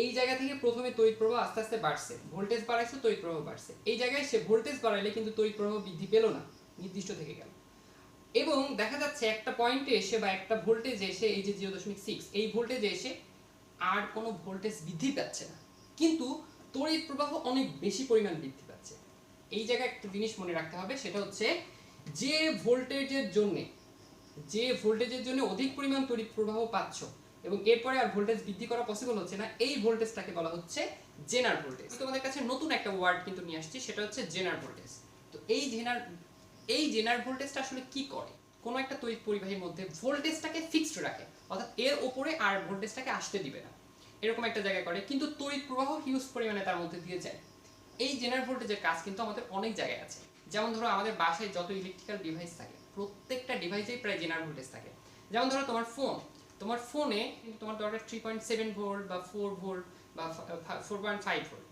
এই জায়গা থেকে প্রথমে তড়িৎ প্রবাহ আস্তে আস্তে বাড়ছে, ভোল্টেজ বাড়াইছে, তড়িৎ প্রবাহ বাড়ছে। এই জায়গায় সে ভোল্টেজ বাড়াইলে কিন্তু তড়িৎ প্রবাহ বৃদ্ধি পেল না, নির্দিষ্ট থেকে গেল। এবং দেখা যাচ্ছে একটা পয়েন্টে এসে বা একটা ভোল্টেজে এসে এই যে 0.6 এই ভোল্টেজে এসে আর কোনো ভোল্টেজ বৃদ্ধি পাচ্ছে না, কিন্তু তড়িৎ প্রবাহ অনেক বেশি পরিমাণ বৃদ্ধি পাচ্ছে। এই জায়গায় একটা জিনিস মনে রাখতে হবে, সেটা হচ্ছে যে ভোল্টেজের জন্য অধিক পরিমাণ তড়িৎ প্রবাহ পাচ্ছ এবং এরপরে আর ভোল্টেজ বৃদ্ধি করা পসিবল হচ্ছে না, এই ভোল্টেজটাকে বলা হচ্ছে জেনার ভোল্টেজ। তোমাদের কাছে নতুন একটা ওয়ার্ড কিন্তু নিয়ে আসছি, সেটা হচ্ছে জেনার ভোল্টেজ। তো এই জেনার ভোল্টেজটা আসলে কি করে? কোন একটা তড়িৎ পরিবাহীর মধ্যে ভোল্টেজটাকে ফিক্সড রাখে, অর্থাৎ এর উপরে আর ভোল্টেজটাকে আসতে দিবে না, এরকম একটা জায়গায় করে, কিন্তু তড়িৎ প্রবাহ হিউজ পরিমাণে তার মধ্যে দিয়ে যায়। এই জেনার ভোল্টেজের কাজ কিন্তু আমাদের অনেক জায়গায় আছে। যেমন ধরো আমাদের বাসায় যত ইলেকট্রিক্যাল ডিভাইস থাকে প্রত্যেকটা ডিভাইসেই প্রায় জেনার ভোল্টেজ থাকে। যেমন ধরো তোমার ফোনে কিন্তু তোমার দরকার 3.7 ভোল্ট বা 4 ভোল্ট বা 4.5 ভোল্ট।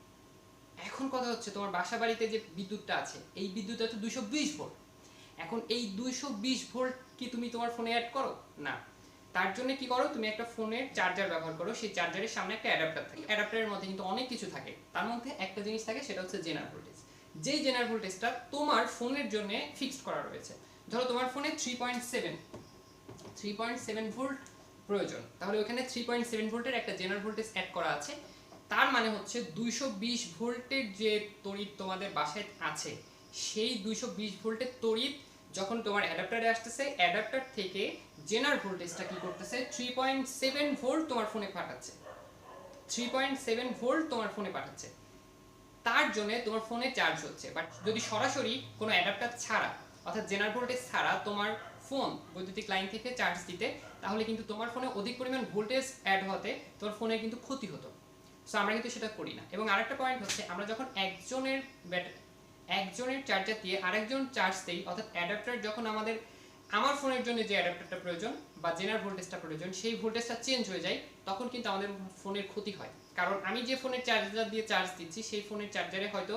এখন কথা হচ্ছে তোমার বাসা বাড়িতে যে বিদ্যুৎটা আছে এই বিদ্যুৎটা তো 220 ভোল্ট। এখন এই 220 ভোল্ট কি তুমি তোমার ফোনে অ্যাড করো? না। তার জন্য কি করো, তুমি একটা ফোনের চার্জার ব্যবহার করো, সেই চার্জারের সামনে একটা অ্যাডাপ্টার থাকে, অ্যাডাপ্টারের মধ্যে কিন্তু অনেক কিছু থাকে, তার মধ্যে একটা জিনিস থাকে সেটা হচ্ছে জেনার ভোল্টেজ। যেই জেনার ভোল্টেজটা তোমার ফোনের জন্য ফিক্সড করা রয়েছে। ধরো তোমার ফোনে 3.7 ভোল্ট প্রয়োজন, তাহলে ওখানে 3.7 ভোল্টের একটা জেনার ভোল্টেজ অ্যাড করা আছে। তার মানে হচ্ছে 220 ভোল্টের যে তড়িৎ তোমাদের বাসায় আছে সেই 220 ভোল্টের তড়িৎ যখন তোমার অ্যাডাপ্টারে আসতেছে, অ্যাডাপ্টার থেকে জেনার ভোল্টেজটা কি করতেছে 3.7 ভোল্ট তোমার ফোনে পাঠাচ্ছে, 3.7 ভোল্ট তোমার ফোনে পাঠাচ্ছে। তার জন্য তোমার ফোনে চার্জ হচ্ছে। বাট যদি সরাসরি কোনো অ্যাডাপ্টার ছাড়া অর্থাৎ জেনার ভোল্টেজ ছাড়া তোমার ফোন বৈদ্যুতিক লাইন থেকে চার্জ দিতে, তাহলে কিন্তু তোমার ফোনে অধিক পরিমাণ ভোল্টেজ অ্যাড হতে তোমার ফোনে কিন্তু ক্ষতি হতো। সো আমরা কিন্তু সেটা করি না। এবং আরেকটা পয়েন্ট হচ্ছে আমরা যখন একজনের চার্জার দিয়ে আরেকজন চার্জ দেই, অর্থাৎ অ্যাডাপ্টার যখন আমার ফোনের জন্য যে অ্যাডাপ্টারটা প্রয়োজন বা জেনার ভোল্টেজটা প্রয়োজন সেই ভোল্টেজটা চেঞ্জ হয়ে যায়, তখন কিন্তু আমাদের ফোনের ক্ষতি হয়। কারণ আমি যে ফোনের চার্জার দিয়ে চার্জ দিচ্ছি সেই ফোনের চার্জারে হয়তো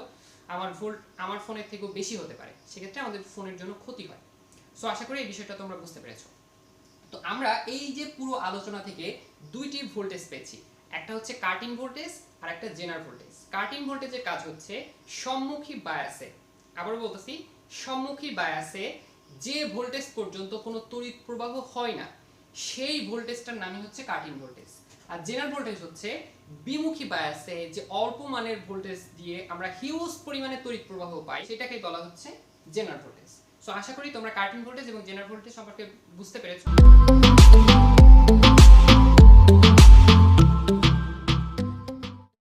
আমার ফোনের থেকেও বেশি হতে পারে, সেক্ষেত্রে আমাদের ফোনের জন্য ক্ষতি হয়। সো আশা করি এই বিষয়টা তোমরা বুঝতে পেরেছো। তো আমরা এই যে পুরো আলোচনা থেকে দুইটি ভোল্টেজ পেয়েছি, একটা হচ্ছে কাটিং ভোল্টেজ আর একটা জেনার ভোল্টেজ। কাটিং ভোল্টেজের কাজ হচ্ছে সম্মুখী বায়াসে, আবার বলতেছি সম্মুখী বায়াসে যে ভোল্টেজ পর্যন্ত কোনো তড়িৎ প্রবাহ হয় না সেই ভোল্টেজটার নামই হচ্ছে কাটিং ভোল্টেজ। আর জেনার ভোল্টেজ হচ্ছে বিমুখী বায়াসে যে অল্প মানের ভোল্টেজ দিয়ে আমরা হিউজ পরিমাণে তড়িৎ প্রবাহ পাই, সেটাকে বলা হচ্ছে জেনার ভোল্টেজ। সো আশা করি তোমরা কাটিং ভোল্টেজ এবং জেনার ভোল্টেজ সম্পর্কে বুঝতে পেরেছো।